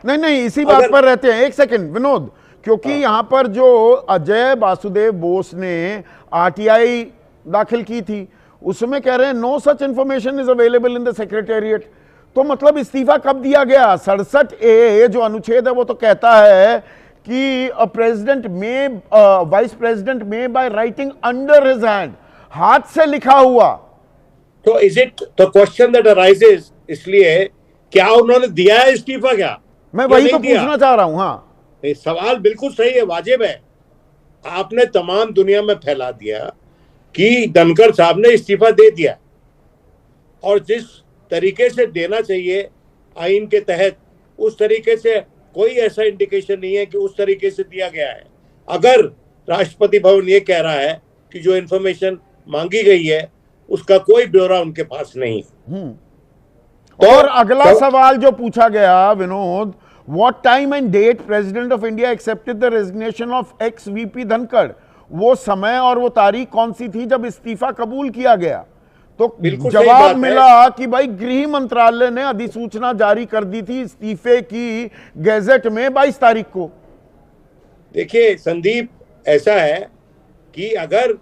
नहीं इसी बात पर रहते हैं। एक सेकंड विनोद, क्योंकि यहां पर जो अजय वासुदेव बोस ने आरटीआई दाखिल की थी उसमें कह रहे हैं no such information is available in the secretariat. तो मतलब इस्तीफा कब दिया गया? 67A जो अनुच्छेद है वो तो कहता है कि प्रेसिडेंट में वाइस प्रेसिडेंट में by writing under his hand, हाथ से लिखा हुआ। तो is it the question that arises, इसलिए क्या उन्होंने दिया है इस्तीफा? क्या मैं वही तो पूछना चाह रहा हूं। हाँ, सवाल बिल्कुल सही है, वाजिब है। आपने तमाम दुनिया में फैला दिया कि धनखड़ साहब ने इस्तीफा दे दिया और जिस तरीके से देना चाहिए आइन के तहत उस तरीके से कोई ऐसा इंडिकेशन नहीं है कि उस तरीके से दिया गया है। अगर राष्ट्रपति भवन ये कह रहा है कि जो इंफॉर्मेशन मांगी गई है उसका कोई ब्यौरा उनके पास नहीं है। और अगला सवाल जो पूछा गया Vinod, what time and date president of India accepted the resignation of ex VP Dhankhar? वो समय और वो तारीख कौन सी थी जब इस्तीफा कबूल किया गया? तो जवाब मिला कि भाई गृह मंत्रालय ने अधिसूचना जारी कर दी थी इस्तीफे की गैजेट में 22 तारीख को। देखिए संदीप, ऐसा है कि अगर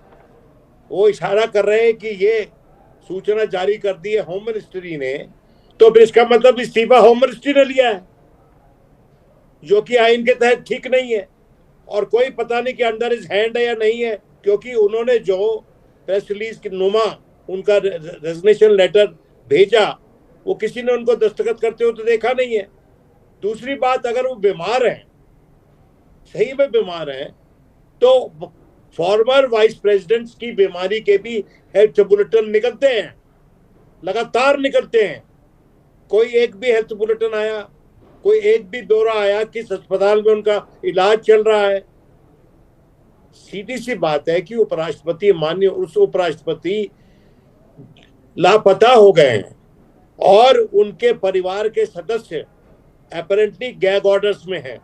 वो इशारा कर रहे हैं कि ये सूचना जारी कर दी है होम मिनिस्ट्री ने, तो फिर इसका मतलब इस्तीफा होम मिनिस्ट्री ने लिया है, जो कि आइन के तहत ठीक नहीं है। और कोई पता नहीं कि अंडर इज हैंड है या नहीं है, क्योंकि उन्होंने जो प्रेस रिलीज की नुमा उनका रेजिग्नेशन लेटर भेजा वो किसी ने उनको दस्तखत करते हुए तो देखा नहीं है। दूसरी बात, अगर वो बीमार हैं, सही में बीमार हैं, तो फॉर्मर वाइस प्रेसिडेंट्स की बीमारी के भी हेल्थ बुलेटिन निकलते हैं, लगातार निकलते हैं। कोई एक भी हेल्थ बुलेटिन आया, कोई एक भी दौरा आया किस अस्पताल में उनका इलाज चल रहा है? सीधी सी बात है कि उपराष्ट्रपति, माननीय उस उपराष्ट्रपति लापता हो गए हैं और उनके परिवार के सदस्य अपरेंटली गैग ऑर्डर्स में हैं।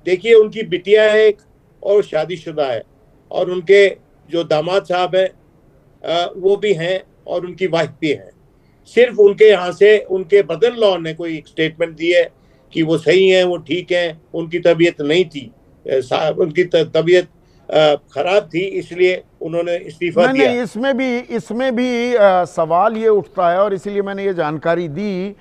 देखिए, उनकी बिटिया है एक और शादीशुदा है, और उनके जो दामाद साहब हैं वो भी हैं और उनकी वाइफ भी है। सिर्फ उनके यहाँ से उनके ब्रदर लॉ ने कोई एक स्टेटमेंट दी है कि वो सही हैं, वो ठीक हैं, उनकी तबीयत नहीं थी, उनकी तबीयत खराब थी, इसलिए उन्होंने इस्तीफा दिया। नहीं, इसमें भी सवाल ये उठता है और इसीलिए मैंने ये जानकारी दी।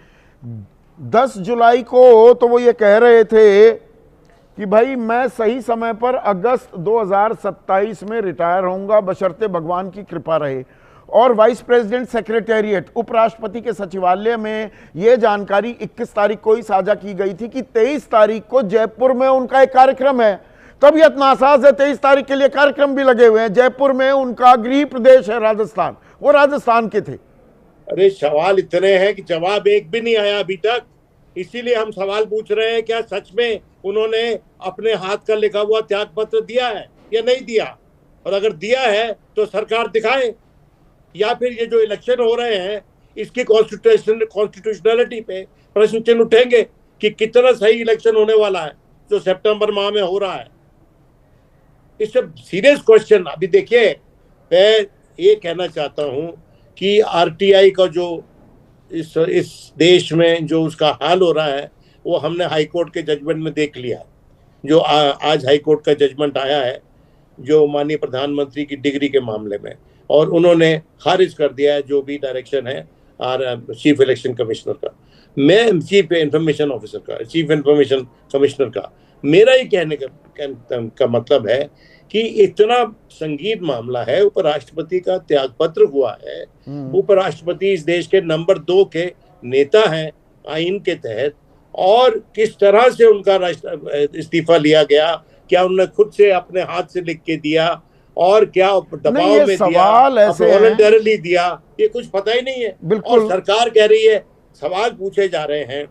10 जुलाई को तो वो ये कह रहे थे कि भाई मैं सही समय पर अगस्त 2027 में रिटायर होऊंगा बशर्ते भगवान की कृपा रहे। और वाइस प्रेसिडेंट सेक्रेटेरिएट, उपराष्ट्रपति के सचिवालय में यह जानकारी 21 तारीख को ही साझा की गई थी कि 23 तारीख को जयपुर में उनका एक कार्यक्रम है। तबीयत नासाज है, 23 तारीख के लिए कार्यक्रम भी लगे हुए हैं। जयपुर में उनका गृह प्रदेश है राजस्थान, वो राजस्थान के थे। अरे सवाल इतने हैं कि जवाब एक भी नहीं आया अभी तक, इसीलिए हम सवाल पूछ रहे हैं, क्या सच में उन्होंने अपने हाथ का लिखा हुआ त्याग पत्र दिया है या नहीं दिया? और अगर दिया है तो सरकार दिखाए, या फिर ये जो इलेक्शन हो रहे हैं इसकी कॉन्स्टिट्यूशनलिटी पे प्रश्न चिन्ह उठेंगे कि कितना सही इलेक्शन होने वाला है जो सितंबर माह में हो रहा है। इससे सीरियस क्वेश्चन। अभी देखिए, मैं ये कहना चाहता हूं कि आरटीआई का जो इस देश में जो उसका हाल हो रहा है वो हमने हाई कोर्ट के जजमेंट में देख लिया। जो आज हाई कोर्ट का जजमेंट आया है जो माननीय प्रधानमंत्री की डिग्री के मामले में, और उन्होंने खारिज कर दिया है जो भी डायरेक्शन है चीफ इलेक्शन कमिश्नर का, मैं चीफ इंफॉर्मेशन ऑफिसर का, चीफ इंफॉर्मेशन कमिश्नर का। मेरा ये कहने का मतलब है कि इतना संगीन मामला है, उपराष्ट्रपति का त्यागपत्र हुआ है, उपराष्ट्रपति इस देश के नंबर 2 के नेता हैं आइन के तहत, और किस तरह से उनका इस्तीफा लिया गया, क्या उन्होंने खुद से अपने हाथ से लिख के दिया और क्या दबाव में दिया, वॉलंटरली दिया, ये कुछ पता ही नहीं है। और सरकार कह रही है, सवाल पूछे जा रहे हैं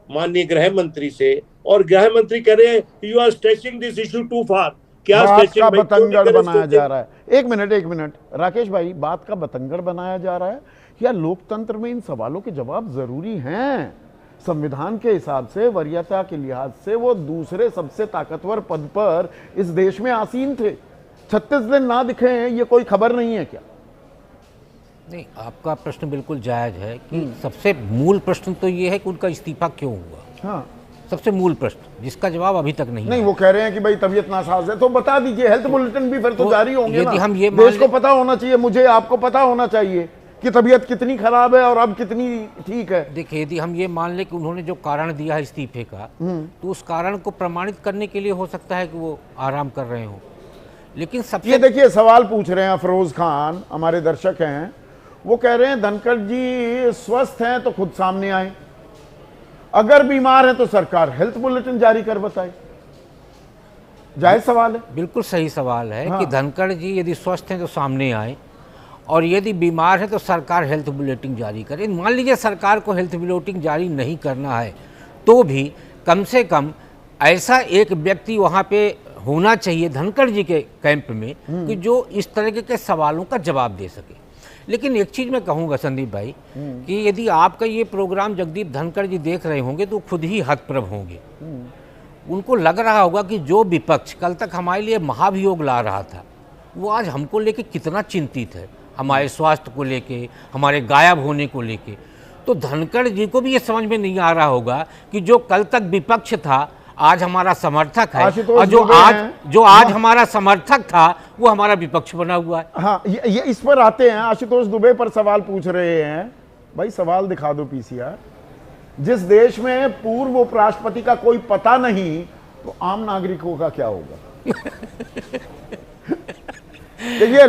माननीय गृह मंत्री से, और गृह मंत्री कह रहे हैं you are stretching this issue too far. क्या बात का बतंगड़ बनाया जा रहा है? एक मिनट राकेश भाई, बात का बतंगड़ बनाया जा रहा है या लोकतंत्र में इन सवालों के जवाब जरूरी हैं? संविधान के हिसाब से, वरीयता के लिहाज से वो दूसरे सबसे ताकतवर पद पर इस देश में आसीन थे। 36 दिन ना दिखे हैं, ये कोई खबर नहीं है क्या? नहीं, आपका प्रश्न बिल्कुल जायज है कि सबसे मूल प्रश्न तो ये है कि उनका इस्तीफा क्यों हुआ। हाँ, सबसे मूल प्रश्न जिसका जवाब अभी तक नहीं वो कह रहे हैं कि भाई तबीयत नासाज है, तो बता दीजिए, हेल्थ बुलेटिन भी फिर तो जारी होंगे ना। हम ये देश को पता होना चाहिए, मुझे आपको पता होना चाहिए कि तबीयत कितनी खराब है और अब कितनी ठीक है। देखिए, यदि हम ये मान लें कि उन्होंने जो कारण दिया है इस्तीफे का, तो उस कारण को प्रमाणित करने के लिए हो सकता है कि वो आराम कर रहे हो, लेकिन सबसे ये देखिए सवाल पूछ रहे हैं अफरोज खान, हमारे दर्शक हैं, वो कह रहे हैं धनखड़ जी स्वस्थ हैं तो खुद सामने आए, अगर बीमार है तो सरकार हेल्थ बुलेटिन जारी कर बताए। जायज सवाल है, बिल्कुल सही सवाल है। हाँ। कि धनखड़ जी यदि स्वस्थ हैं तो सामने आए, और यदि बीमार है तो सरकार हेल्थ बुलेटिन जारी करे। मान लीजिए सरकार को हेल्थ बुलेटिन जारी नहीं करना है, तो भी कम से कम ऐसा एक व्यक्ति वहाँ पे होना चाहिए धनखड़ जी के कैंप में कि जो इस तरह के सवालों का जवाब दे सके। लेकिन एक चीज़ मैं कहूँगा संदीप भाई कि यदि आपका ये प्रोग्राम जगदीप धनखड़ जी देख रहे होंगे तो खुद ही हतप्रभ होंगे। उनको लग रहा होगा कि जो विपक्ष कल तक हमारे लिए महाभियोग ला रहा था, वो आज हमको लेके कितना चिंतित है, हमारे स्वास्थ्य को लेके, हमारे गायब होने को लेके। तो धनखड़ जी को भी ये समझ में नहीं आ रहा होगा कि जो कल तक विपक्ष था आज हमारा समर्थक है, और जो आज हमारा समर्थक था वो हमारा विपक्ष बना हुआ है। हाँ, ये इस पर आते हैं। आशुतोष दुबे पर सवाल पूछ रहे हैं, भाई सवाल दिखा दो पीसीआर। जिस देश में पूर्व उपराष्ट्रपति का कोई पता नहीं, तो आम नागरिकों का क्या होगा? देखिए,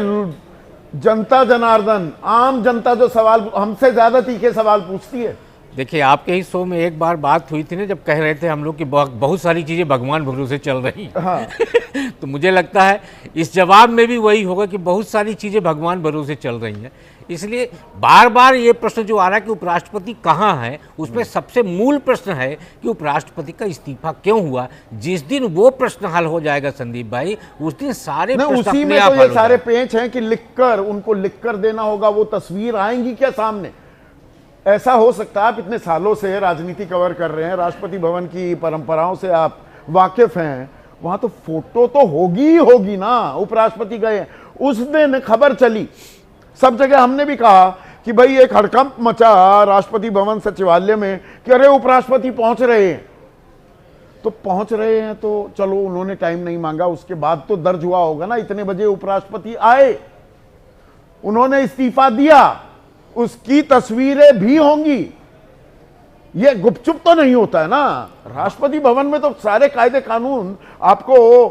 जनता जनार्दन, आम जनता जो सवाल हमसे ज्यादा तीखे सवाल पूछती है। देखिए, आपके ही शो में एक बार बात हुई थी ना, जब कह रहे थे हम लोग कि बहुत सारी चीज़ें भगवान भरोसे चल रही हैं। हाँ। तो मुझे लगता है इस जवाब में भी वही होगा कि बहुत सारी चीज़ें भगवान भरोसे चल रही हैं। इसलिए बार बार ये प्रश्न जो आ रहा है कि उपराष्ट्रपति कहाँ है, उसमें सबसे मूल प्रश्न है कि उपराष्ट्रपति का इस्तीफा क्यों हुआ। जिस दिन वो प्रश्न हल हो जाएगा संदीप भाई, उस दिन सारे प्रश्न उसी में तो ये सारे पेंच हैं कि लिखकर उनको लिखकर देना होगा। वो तस्वीर आएंगी क्या सामने? ऐसा हो सकता है, आप इतने सालों से राजनीति कवर कर रहे हैं, राष्ट्रपति भवन की परंपराओं से आप वाकिफ हैं, वहां तो फोटो तो होगी ना। उपराष्ट्रपति गए, उस दिन खबर चली सब जगह, हमने भी कहा कि भाई एक हड़कंप मचा राष्ट्रपति भवन सचिवालय में कि अरे उपराष्ट्रपति पहुंच रहे हैं। तो पहुंच रहे हैं तो चलो, उन्होंने टाइम नहीं मांगा, उसके बाद तो दर्ज हुआ होगा ना इतने बजे उपराष्ट्रपति आए, उन्होंने इस्तीफा दिया, उसकी तस्वीरें भी होंगी। ये गुपचुप तो नहीं होता है ना। राष्ट्रपति भवन में तो सारे कायदे कानून आपको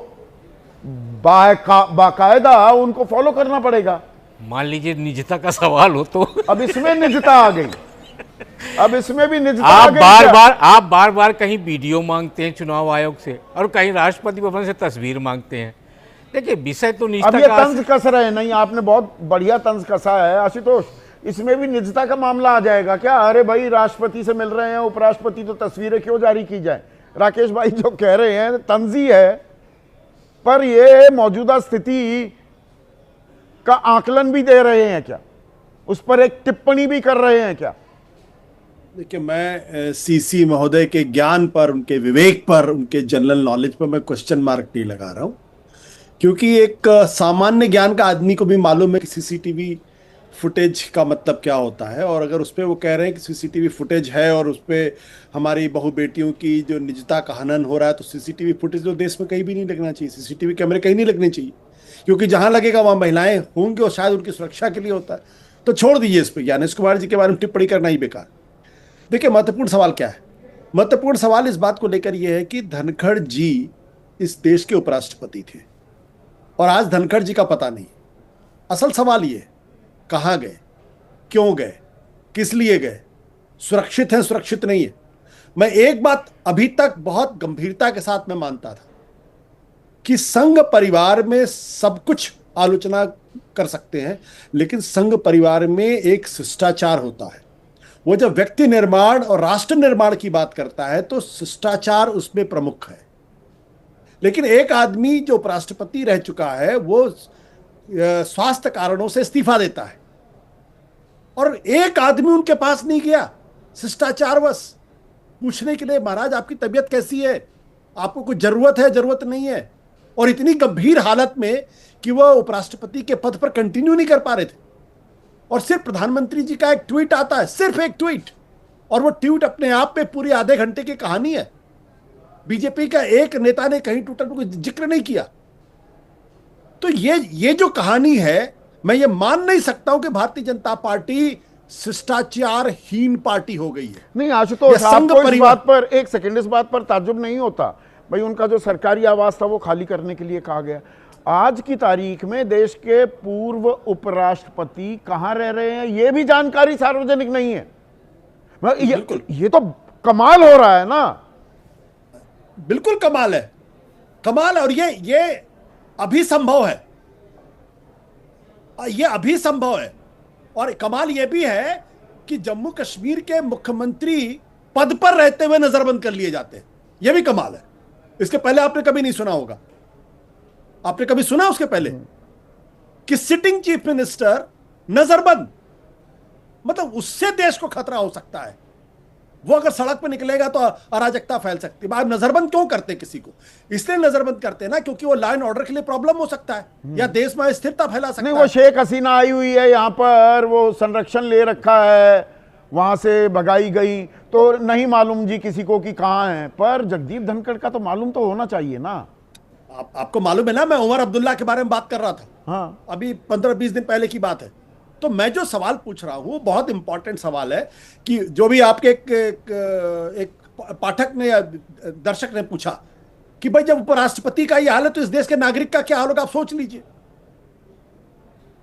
बाकायदा उनको फॉलो करना पड़ेगा। मान लीजिए निजता का सवाल हो तो अब इसमें निजता आ गई, अब इसमें भी निजता आ गई। आप बार बार कहीं वीडियो मांगते हैं चुनाव आयोग से, और कहीं राष्ट्रपति भवन से तस्वीर मांगते हैं। देखिए, विषय तो निजता अब ये तंज कस रहे हैं। नहीं, आपने बहुत बढ़िया तंज कसा है आशुतोष। इसमें भी निजता का मामला आ जाएगा क्या? अरे भाई, राष्ट्रपति से मिल रहे हैं उपराष्ट्रपति, तो तस्वीरें क्यों जारी की जाए? राकेश भाई जो कह रहे हैं तंजी है, पर ये मौजूदा स्थिति का आकलन भी दे रहे हैं क्या? उस पर एक टिप्पणी भी कर रहे हैं क्या? देखिए, मैं सीसी महोदय के ज्ञान पर, उनके विवेक पर, उनके जनरल नॉलेज पर मैं क्वेश्चन मार्क नहीं लगा रहा हूं, क्योंकि एक सामान्य ज्ञान का आदमी को भी मालूम है कि सीसीटीवी फुटेज का मतलब क्या होता है। और अगर उस पर वो कह रहे हैं कि सीसीटीवी फुटेज है और उस पर हमारी बहु बेटियों की जो निजता का हनन हो रहा है, तो सीसीटीवी फुटेज तो देश में कहीं भी नहीं लगना चाहिए, सीसीटीवी कैमरे कहीं नहीं लगने चाहिए, क्योंकि जहां लगेगा वहां महिलाएं होंगी और शायद उनकी सुरक्षा के लिए होता है। तो छोड़ दीजिए इस पर, ज्ञानेश कुमार जी के बारे में टिप्पणी करना ही बेकार। देखिए, महत्वपूर्ण सवाल क्या है? महत्वपूर्ण सवाल इस बात को लेकर यह है कि धनखड़ जी इस देश के उपराष्ट्रपति थे और आज धनखड़ जी का पता नहीं। असल सवाल ये, कहां गए, क्यों गए, किस लिए गए, सुरक्षित है सुरक्षित नहीं है। मैं एक बात अभी तक बहुत गंभीरता के साथ में मानता था कि संघ परिवार में सब कुछ आलोचना कर सकते हैं, लेकिन संघ परिवार में एक शिष्टाचार होता है। वो जब व्यक्ति निर्माण और राष्ट्र निर्माण की बात करता है तो शिष्टाचार उसमें प्रमुख है। लेकिन एक आदमी जो उपराष्ट्रपति रह चुका है वो स्वास्थ्य कारणों से इस्तीफा देता है और एक आदमी उनके पास नहीं गया शिष्टाचारवश पूछने के लिए, महाराज आपकी तबीयत कैसी है, आपको कुछ जरूरत है, जरूरत नहीं है, और इतनी गंभीर हालत में कि वह उपराष्ट्रपति के पद पर कंटिन्यू नहीं कर पा रहे थे। और सिर्फ प्रधानमंत्री जी का एक ट्वीट आता है, सिर्फ एक ट्वीट, और वो ट्वीट अपने आप में पूरी आधे घंटे की कहानी है। बीजेपी का एक नेता ने कहीं ट्विटर पर कोई जिक्र नहीं किया। तो ये जो कहानी है, मैं ये मान नहीं सकता हूं कि भारतीय जनता पार्टी शिष्टाचारहीन पार्टी हो गई है। नहीं आशुतोष, आपको इस बात पर एक सेकंड, इस बात पर ताज्जुब नहीं होता भाई, उनका जो सरकारी आवास था वो खाली करने के लिए कहा गया। आज की तारीख में देश के पूर्व उपराष्ट्रपति कहां रह रहे हैं ये भी जानकारी सार्वजनिक नहीं है। ये तो कमाल हो रहा है ना। बिल्कुल कमाल है, कमाल है। और ये अभी संभव है, ये अभी संभव है। और कमाल ये भी है कि जम्मू कश्मीर के मुख्यमंत्री पद पर रहते हुए नजरबंद कर लिए जाते हैं, ये भी कमाल है। इसके पहले आपने कभी नहीं सुना होगा। आपने कभी सुना उसके पहले कि सिटिंग चीफ मिनिस्टर नजरबंद? मतलब उससे देश को खतरा हो सकता है। वो अगर सड़क पर निकलेगा तो अराजकता फैल सकती है। आप नजरबंद क्यों करते किसी को? इसलिए नजरबंद करते हैं ना क्योंकि वो लॉ एंड ऑर्डर के लिए प्रॉब्लम हो सकता है या देश में अस्थिरता फैला सकता है। नहीं, वो शेख हसीना आई हुई है यहाँ पर, वो संरक्षण ले रखा है, वहां से भगाई गई, तो नहीं मालूम जी किसी को कि कहां है। पर जगदीप धनखड़ का तो मालूम तो होना चाहिए ना। आपको मालूम है ना, मैं उमर अब्दुल्ला के बारे में बात कर रहा था। हाँ, अभी 15-20 दिन पहले की बात है। तो मैं जो सवाल पूछ रहा हूं बहुत इंपॉर्टेंट सवाल है कि जो भी आपके एक पाठक ने या दर्शक ने पूछा कि भाई जब उपराष्ट्रपति का ये हाल है तो इस देश के नागरिक का क्या हाल होगा? आप सोच लीजिए,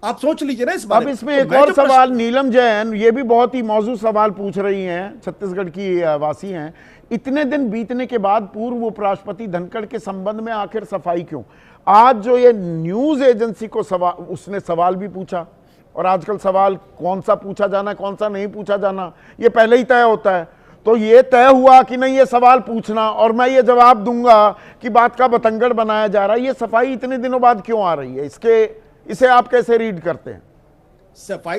आप सोच लीजिए ना इस बारे में। अब इसमें एक और सवाल, नीलम जैन ये भी बहुत ही मौजूद सवाल पूछ रही हैं, छत्तीसगढ़ की वासी हैं। इतने दिन बीतने के बाद पूर्व उपराष्ट्रपति धनखड़ के संबंध में आखिर सफाई क्यों? आज जो ये न्यूज एजेंसी को सवाल, उसने सवाल भी पूछा, और आजकल सवाल कौन सा पूछा जाना कौन सा नहीं पूछा जाना ये पहले ही तय होता है। तो ये तय हुआ कि नहीं ये सवाल पूछना और मैं ये जवाब दूंगा कि बात का बतंगड़ बनाया जा रहा है। ये सफाई इतने दिनों बाद क्यों आ रही है? इसे आप कैसे रीड करते हैं?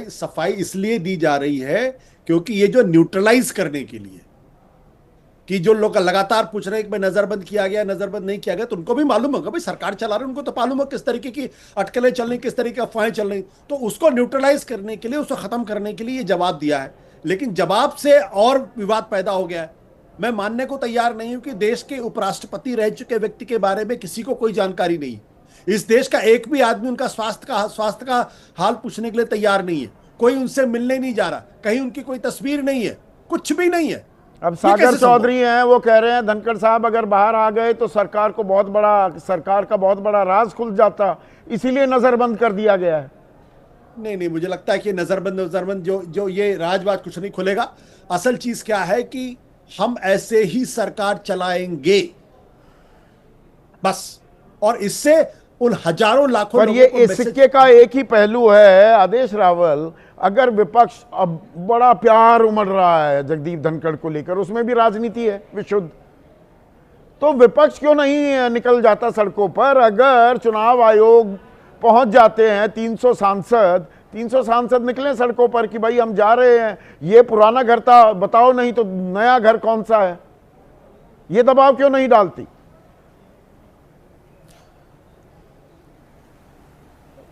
सफाई इसलिए दी जा रही है क्योंकि ये जो न्यूट्रलाइज करने के लिए कि जो लोग लगातार पूछ रहे हैं कि भाई नजरबंद किया गया, नजरबंद नहीं किया गया, तो उनको भी मालूम होगा भाई सरकार चला रहे, उनको तो मालूम हो किस तरीके की अटकलें चल रही, किस तरीके की अफवाहें चल रही। तो उसको न्यूट्रलाइज करने के लिए, उसको खत्म करने के लिए ये जवाब दिया है। लेकिन जवाब से और विवाद पैदा हो गया है। मैं मानने को तैयार नहीं हूं कि देश के उपराष्ट्रपति रह चुके व्यक्ति के बारे में किसी को कोई जानकारी नहीं। इस देश का एक भी आदमी उनका स्वास्थ्य का हाल पूछने के लिए तैयार नहीं है। कोई उनसे मिलने नहीं जा रहा, कहीं उनकी कोई तस्वीर नहीं है, कुछ भी नहीं है। अब सागर चौधरी हैं, वो कह रहे हैं धनखड़ साहब अगर बाहर आ गए तो सरकार का बहुत बड़ा राज खुल जाता, इसीलिए नजरबंद कर दिया गया है। नहीं, मुझे लगता है कि नजरबंद जो ये राजवाज कुछ नहीं खुलेगा। असल चीज क्या है कि हम ऐसे ही सरकार चलाएंगे बस, और इससे उन हजारों लाखों पर ये इस सिक्के का एक ही पहलू है आदेश रावल। अगर विपक्ष अब बड़ा प्यार उमड़ रहा है जगदीप धनखड़ को लेकर, उसमें भी राजनीति है विशुद्ध, तो विपक्ष क्यों नहीं निकल जाता सड़कों पर? अगर चुनाव आयोग पहुंच जाते हैं 300 सांसद निकले सड़कों पर कि भाई हम जा रहे हैं, ये पुराना घर था बताओ, नहीं तो नया घर कौन सा है, ये दबाव क्यों नहीं डालती?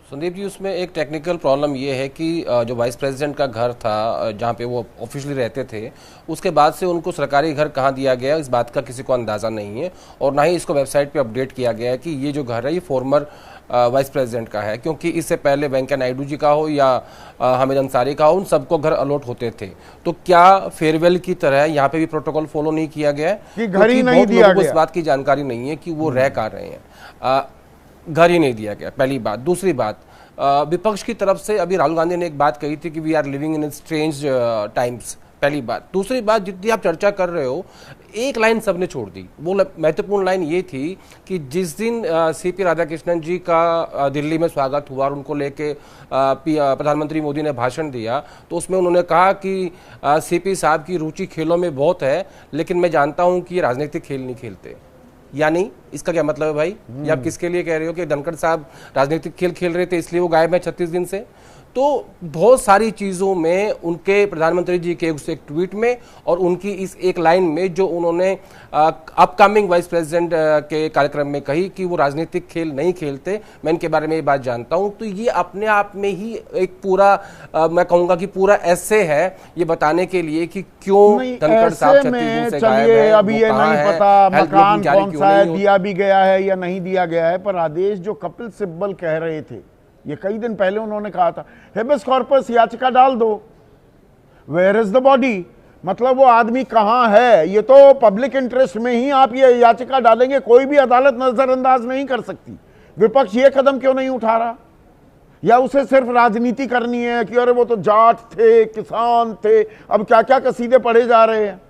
संदीप जी, उसमें एक टेक्निकल प्रॉब्लम ये है कि जो वाइस प्रेसिडेंट का घर था जहाँ पे वो ऑफिशियली रहते थे, उसके बाद से उनको सरकारी घर कहाँ दिया गया इस बात का किसी को अंदाज़ा नहीं है, और ना ही इसको वेबसाइट पे अपडेट किया गया है कि ये जो घर है ये फॉर्मर वाइस प्रेसिडेंट का है, क्योंकि इससे पहले वेंकैया नायडू जी का हो या हामिद अंसारी का हो, उन सबको घर अलॉट होते थे। तो क्या फेयरवेल की तरह यहाँ पे भी प्रोटोकॉल फॉलो नहीं किया गया है कि घर ही नहीं दिया गया? इस बात की जानकारी नहीं है कि वो रह कहाँ रहे हैं। घर ही नहीं दिया गया, पहली बात। दूसरी बात, विपक्ष की तरफ से अभी राहुल गांधी ने एक बात कही थी कि we are living in strange times, पहली बात। दूसरी बात, जितनी आप चर्चा कर रहे हो, एक लाइन सबने छोड़ दी। वो महत्वपूर्ण लाइन ये थी कि जिस दिन सीपी राधाकृष्णन जी का दिल्ली में स्वागत हुआ और उनको लेके प्रधानमंत्री मोदी ने भाषण दिया, तो उसमें उन्होंने कहा कि सीपी साहब की रुचि खेलों में बहुत है, लेकिन मैं जानता हूं कि ये राजनीतिक खेल नहीं खेलते। यानी इसका क्या मतलब है भाई? ये आप किसके लिए कह रहे हो कि धनखड़ साहब राजनीतिक खेल खेल रहे थे इसलिए वो गायब है 36 दिन से? तो बहुत सारी चीज़ों में उनके प्रधानमंत्री जी के उस एक ट्वीट में और उनकी इस एक लाइन में जो उन्होंने अपकमिंग वाइस प्रेसिडेंट के कार्यक्रम में कही कि वो राजनीतिक खेल नहीं खेलते, मैं इनके बारे में ये बात जानता हूं, तो ये अपने आप में ही एक पूरा मैं कहूंगा कि पूरा ऐसे है ये बताने के लिए कि क्यों धनखड़ साहब 36 दिन से गायब है। अभी ये नहीं पता मकान कौन सा है, दिया भी गया है या नहीं दिया गया है, पर आदेश जो कपिल सिब्बल कह रहे थे, ये कई दिन पहले उन्होंने कहा था, हेबियस कॉर्पस याचिका डाल दो, वेयर इज द बॉडी, मतलब वो आदमी कहां है, ये तो पब्लिक इंटरेस्ट में ही आप ये याचिका डालेंगे, कोई भी अदालत नजरअंदाज नहीं कर सकती। विपक्ष ये कदम क्यों नहीं उठा रहा? या उसे सिर्फ राजनीति करनी है कि अरे वो तो जाट थे, किसान थे, अब क्या क्या कसीदे पढ़े जा रहे हैं।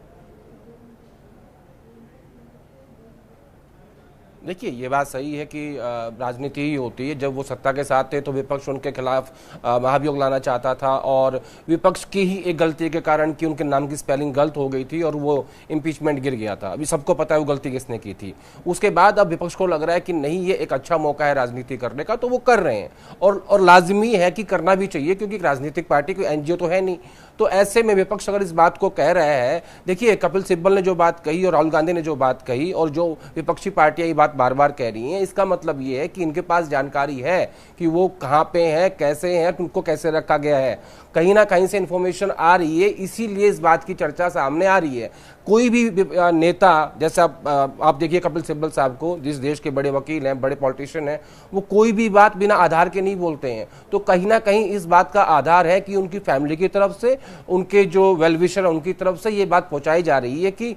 देखिए, ये बात सही है कि राजनीति ही होती है। जब वो सत्ता के साथ थे तो विपक्ष उनके खिलाफ महाभियोग लाना चाहता था, और विपक्ष की ही एक गलती के कारण कि उनके नाम की स्पेलिंग गलत हो गई थी और वो इम्पीचमेंट गिर गया था। अभी सबको पता है वो गलती किसने की थी। उसके बाद अब विपक्ष को लग रहा है कि नहीं, ये एक अच्छा मौका है राजनीति करने का, तो वो कर रहे हैं, और लाजमी है कि करना भी चाहिए, क्योंकि राजनीतिक पार्टी कोई एनजीओ तो है नहीं। तो ऐसे में विपक्ष अगर इस बात को कह रहा है, देखिए कपिल सिब्बल ने जो बात कही और राहुल गांधी ने जो बात कही और जो विपक्षी पार्टियां ये बात बार बार कह रही हैं, इसका मतलब ये है कि इनके पास जानकारी है कि वो कहां पे हैं, कैसे हैं, उनको कैसे रखा गया है। कहीं ना कहीं से इंफॉर्मेशन आ रही है, इसीलिए इस बात की चर्चा सामने आ रही है। कोई भी नेता, जैसे आप देखिए कपिल सिब्बल साहब को, जिस देश के बड़े वकील हैं, बड़े पॉलिटिशियन हैं, वो कोई भी बात बिना आधार के नहीं बोलते हैं। तो कहीं ना कहीं इस बात का आधार है कि उनकी फैमिली की तरफ से, उनके जो वेल विशर उनकी तरफ से ये बात पहुंचाई जा रही है कि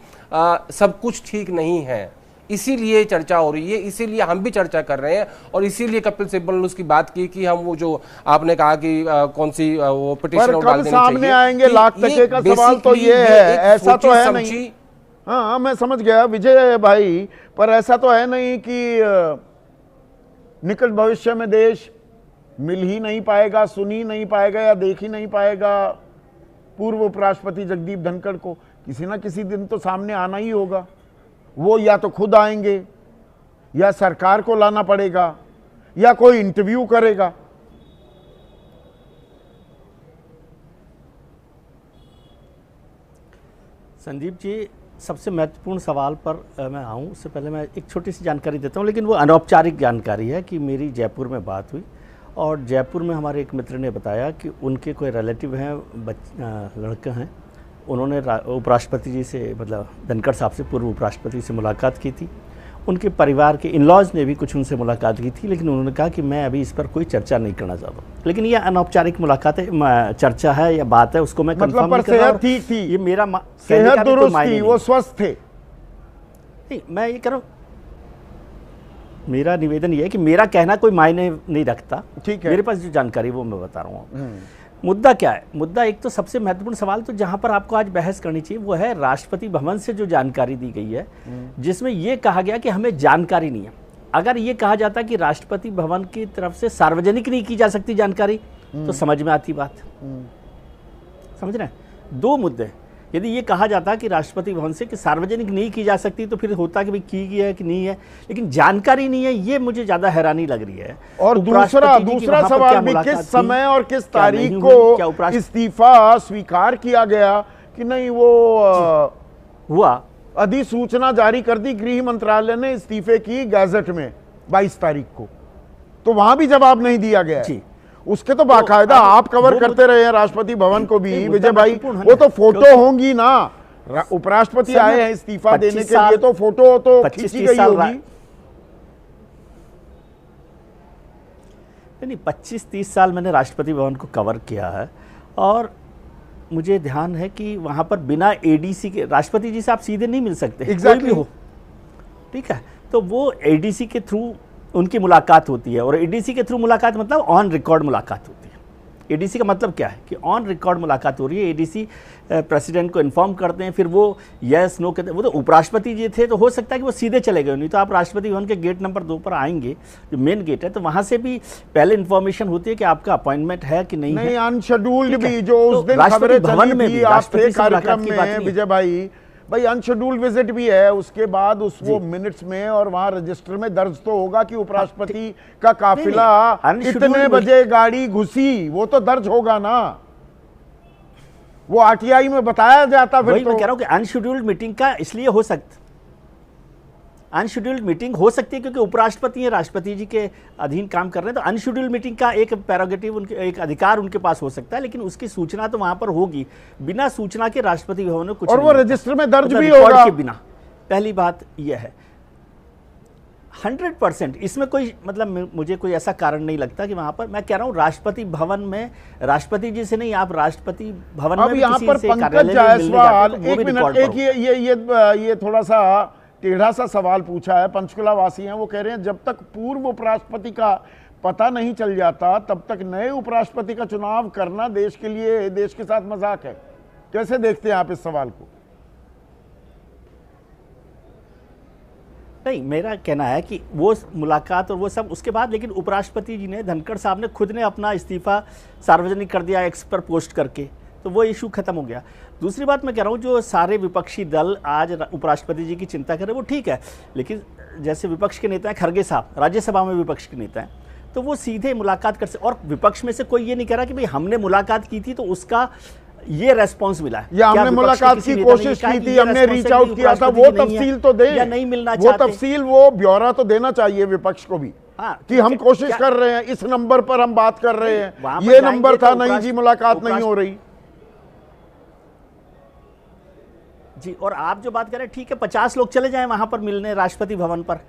सब कुछ ठीक नहीं है। इसीलिए चर्चा हो रही है, इसीलिए हम भी चर्चा कर रहे हैं, और इसीलिए कपिल सिब्बल ने उसकी बात की कि हम वो जो आपने कहा कि कौन सी वो पिटीशन डाल देनी सामने आएंगे लाख टके का सवाल तो ये है, ऐसा तो है नहीं। हाँ, मैं समझ गया विजय भाई, पर ऐसा तो है नहीं कि निकट भविष्य में देश मिल ही नहीं पाएगा, सुन ही नहीं पाएगा या देख ही नहीं पाएगा पूर्व उपराष्ट्रपति जगदीप धनखड़ को। किसी ना किसी दिन तो सामने आना ही होगा। वो या तो खुद आएंगे, या सरकार को लाना पड़ेगा, या कोई इंटरव्यू करेगा। संदीप जी, सबसे महत्वपूर्ण सवाल पर मैं आऊँ उससे पहले मैं एक छोटी सी जानकारी देता हूँ, लेकिन वो अनौपचारिक जानकारी है कि मेरी जयपुर में बात हुई और जयपुर में हमारे एक मित्र ने बताया कि उनके कोई रिलेटिव हैं, लड़के हैं, उन्होंने उपराष्ट्रपति जी से, मतलब धनखड़ साहब से, पूर्व उपराष्ट्रपति से मुलाकात की थी। उनके परिवार के इन-लॉज ने भी कुछ उनसे मुलाकात की थी, लेकिन उन्होंने कहा कि मैं अभी इस पर कोई चर्चा नहीं करना चाहता। लेकिन ये अनौपचारिक मुलाकात है, चर्चा है या बात है, उसको मैं कंफर्म नहीं कर रहा। सेहत ठीक थी, ये मेरा सेहत दुरुस्त थी, वो स्वस्थ थे। नहीं, मैं ये कह रहा हूँ, मेरा निवेदन ये है कि मेरा कहना कोई मायने नहीं रखता। ठीक है, मेरे पास जो जानकारी वो मैं बता रहा हूँ। मुद्दा क्या है? मुद्दा एक तो सबसे महत्वपूर्ण सवाल तो जहां पर आपको आज बहस करनी चाहिए वो है राष्ट्रपति भवन से जो जानकारी दी गई है, जिसमें यह कहा गया कि हमें जानकारी नहीं है। अगर ये कहा जाता कि राष्ट्रपति भवन की तरफ से सार्वजनिक नहीं की जा सकती जानकारी, तो समझ में आती बात। समझ रहे हैं? दो मुद्दे। यदि ये कहा जाता कि राष्ट्रपति भवन से कि सार्वजनिक नहीं की जा सकती, तो फिर होता कि भाई की गई है कि नहीं है, लेकिन जानकारी नहीं है, ये मुझे ज्यादा हैरानी लग रही है। और दूसरा सवाल भी, किस समय और किस तारीख को इस्तीफा स्वीकार किया गया कि नहीं? वो हुआ, अधिसूचना जारी कर दी गृह मंत्रालय ने इस्तीफे की गैजेट में 22 तारीख को। तो वहां भी जवाब नहीं दिया गया है। उसके तो बाकायदा आप कवर करते रहे हैं राष्ट्रपति भवन को भी विजय भाई, वो तो फोटो होंगी ना, उपराष्ट्रपति आए हैं इस्तीफा देने के लिए, तो फोटो तो खींची गई होगी। नहीं, 25-30 साल मैंने राष्ट्रपति भवन को कवर किया है और मुझे ध्यान है कि वहां पर बिना एडीसी के राष्ट्रपति जी से आप सीधे नहीं मिल सकते, कोई भी हो, ठीक है। तो वो एडीसी के थ्रू उनकी मुलाकात होती है, और एडीसी के थ्रू मुलाकात मतलब ऑन रिकॉर्ड मुलाकात होती है। एडीसी का मतलब क्या है कि ऑन रिकॉर्ड मुलाकात हो रही है, एडीसी प्रेसिडेंट को इन्फॉर्म करते हैं, फिर वो यस नो कहते हैं। वो तो उपराष्ट्रपति जी थे, तो हो सकता है कि वो सीधे चले गए, नहीं तो आप राष्ट्रपति भवन के गेट नंबर 2 पर आएंगे, जो मेन गेट है, तो वहां से भी पहले इन्फॉर्मेशन होती है कि आपका अपॉइंटमेंट है कि नहीं है। अनशेड्यूल्ड भी जो उस दिन राष्ट्रपति भवन में भी आप थे कार्यक्रम में विजय भाई अनशेड्यूल्ड विजिट भी है, उसके बाद उस वो मिनट्स में और वहां रजिस्टर में दर्ज तो होगा कि उपराष्ट्रपति का काफिला इतने बजे गाड़ी घुसी, वो तो दर्ज होगा ना, वो आरटीआई में बताया जाता। फिर मैं कह रहा हूं कि अनशेड्यूल्ड मीटिंग का इसलिए हो सकता, अनशेड्यूल्ड मीटिंग हो सकती है क्योंकि उपराष्ट्रपति हैं, राष्ट्रपति जी के अधीन काम कर रहे हैं, तो अनशेड्यूल्ड मीटिंग का एक प्रेरोगेटिव, उनके एक अधिकार उनके पास हो सकता है, लेकिन उसकी सूचना तो वहां पर होगी। बिना सूचना के राष्ट्रपति भवन में कुछ और वो रजिस्टर में दर्ज भी होगा के बिना। पहली बात यह है 100% इसमें कोई मतलब मुझे कोई ऐसा कारण नहीं लगता कि वहां पर, मैं कह रहा हूं राष्ट्रपति भवन में राष्ट्रपति जी से नहीं, आप राष्ट्रपति भवन में यहाँ पर पंकज जायसवाल, एक मिनट, एक ये थोड़ा सा टेढ़ा सा सवाल पूछा है, पंचकुला वासी हैं, वो कह रहे हैं जब तक पूर्व उपराष्ट्रपति का पता नहीं चल जाता तब तक नए उपराष्ट्रपति का चुनाव करना देश के लिए, देश के साथ मजाक है। कैसे देखते हैं आप इस सवाल को? नहीं, मेरा कहना है कि वो मुलाकात और वो सब उसके बाद, लेकिन उपराष्ट्रपति जी ने, धनखड़ साहब ने खुद ने अपना इस्तीफा सार्वजनिक कर दिया एक्स पर पोस्ट करके, तो वो इशू खत्म हो गया। दूसरी बात मैं कह रहा हूँ जो सारे विपक्षी दल आज उपराष्ट्रपति जी की चिंता करें वो ठीक है, लेकिन जैसे विपक्ष के नेता हैं खड़गे साहब, राज्यसभा में विपक्ष के नेता हैं, तो वो सीधे मुलाकात कर सकते, और विपक्ष में से कोई ये नहीं कह रहा कि भाई हमने मुलाकात की थी तो उसका ये रेस्पॉन्स मिला है, या हमने मुलाकात की कोशिश की थी, हमने रीच आउट किया था, वो तफसील तो दे, या नहीं मिलना वो तफसील, वो ब्यौरा तो देना चाहिए विपक्ष को भी। हाँ, कि हम कोशिश कर रहे हैं, इस नंबर पर हम बात कर रहे हैं, ये नंबर था, नहीं जी मुलाकात नहीं हो रही जी। और आप जो बात करें ठीक है, 50 लोग चले जाएं वहां पर मिलने राष्ट्रपति भवन पर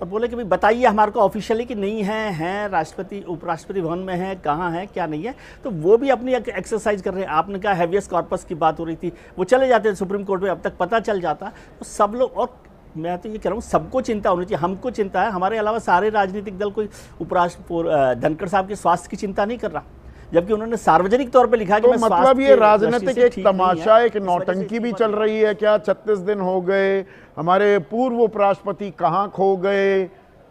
और बोले कि भाई बताइए हमारे को ऑफिशियली कि नहीं है राष्ट्रपति उपराष्ट्रपति भवन में है, कहाँ है क्या नहीं है, तो वो भी अपनी एक्सरसाइज कर रहे हैं। आपने कहा हैवियस कॉर्पस की बात हो रही थी, वो चले जाते हैं सुप्रीम कोर्ट में, अब तक पता चल जाता, तो सब लोग, और मैं तो ये कह रहा हूँ सबको चिंता होनी चाहिए, हमको चिंता है, हमारे अलावा सारे राजनीतिक दल कोई धनखड़ साहब के स्वास्थ्य की चिंता नहीं कर रहा, जबकि उन्होंने सार्वजनिक तौर पे लिखा कि तो मतलब ये राजनीतिक एक तमाशा, एक नौटंकी भी चल रही है क्या? 36 दिन हो गए, हमारे पूर्व उपराष्ट्रपति कहाँ खो गए,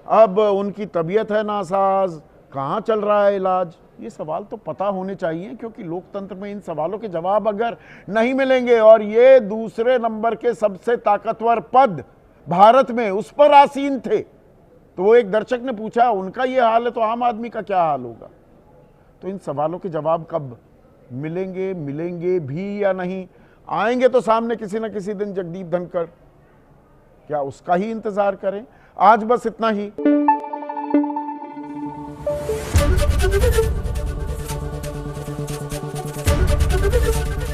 अब उनकी तबीयत है नासाज, कहाँ चल रहा है इलाज? ये सवाल तो पता होने चाहिए, क्योंकि लोकतंत्र में इन सवालों के जवाब अगर नहीं मिलेंगे, और ये दूसरे नंबर के सबसे ताकतवर पद भारत में उस पर आसीन थे, तो वो एक दर्शक ने पूछा उनका ये हाल है तो आम आदमी का क्या हाल होगा? तो इन सवालों के जवाब कब मिलेंगे भी या नहीं? आएंगे तो सामने किसी न किसी दिन जगदीप धनखड़, क्या उसका ही इंतजार करें? आज बस इतना ही।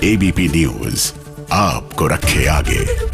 एबीपी न्यूज आपको रखे आगे।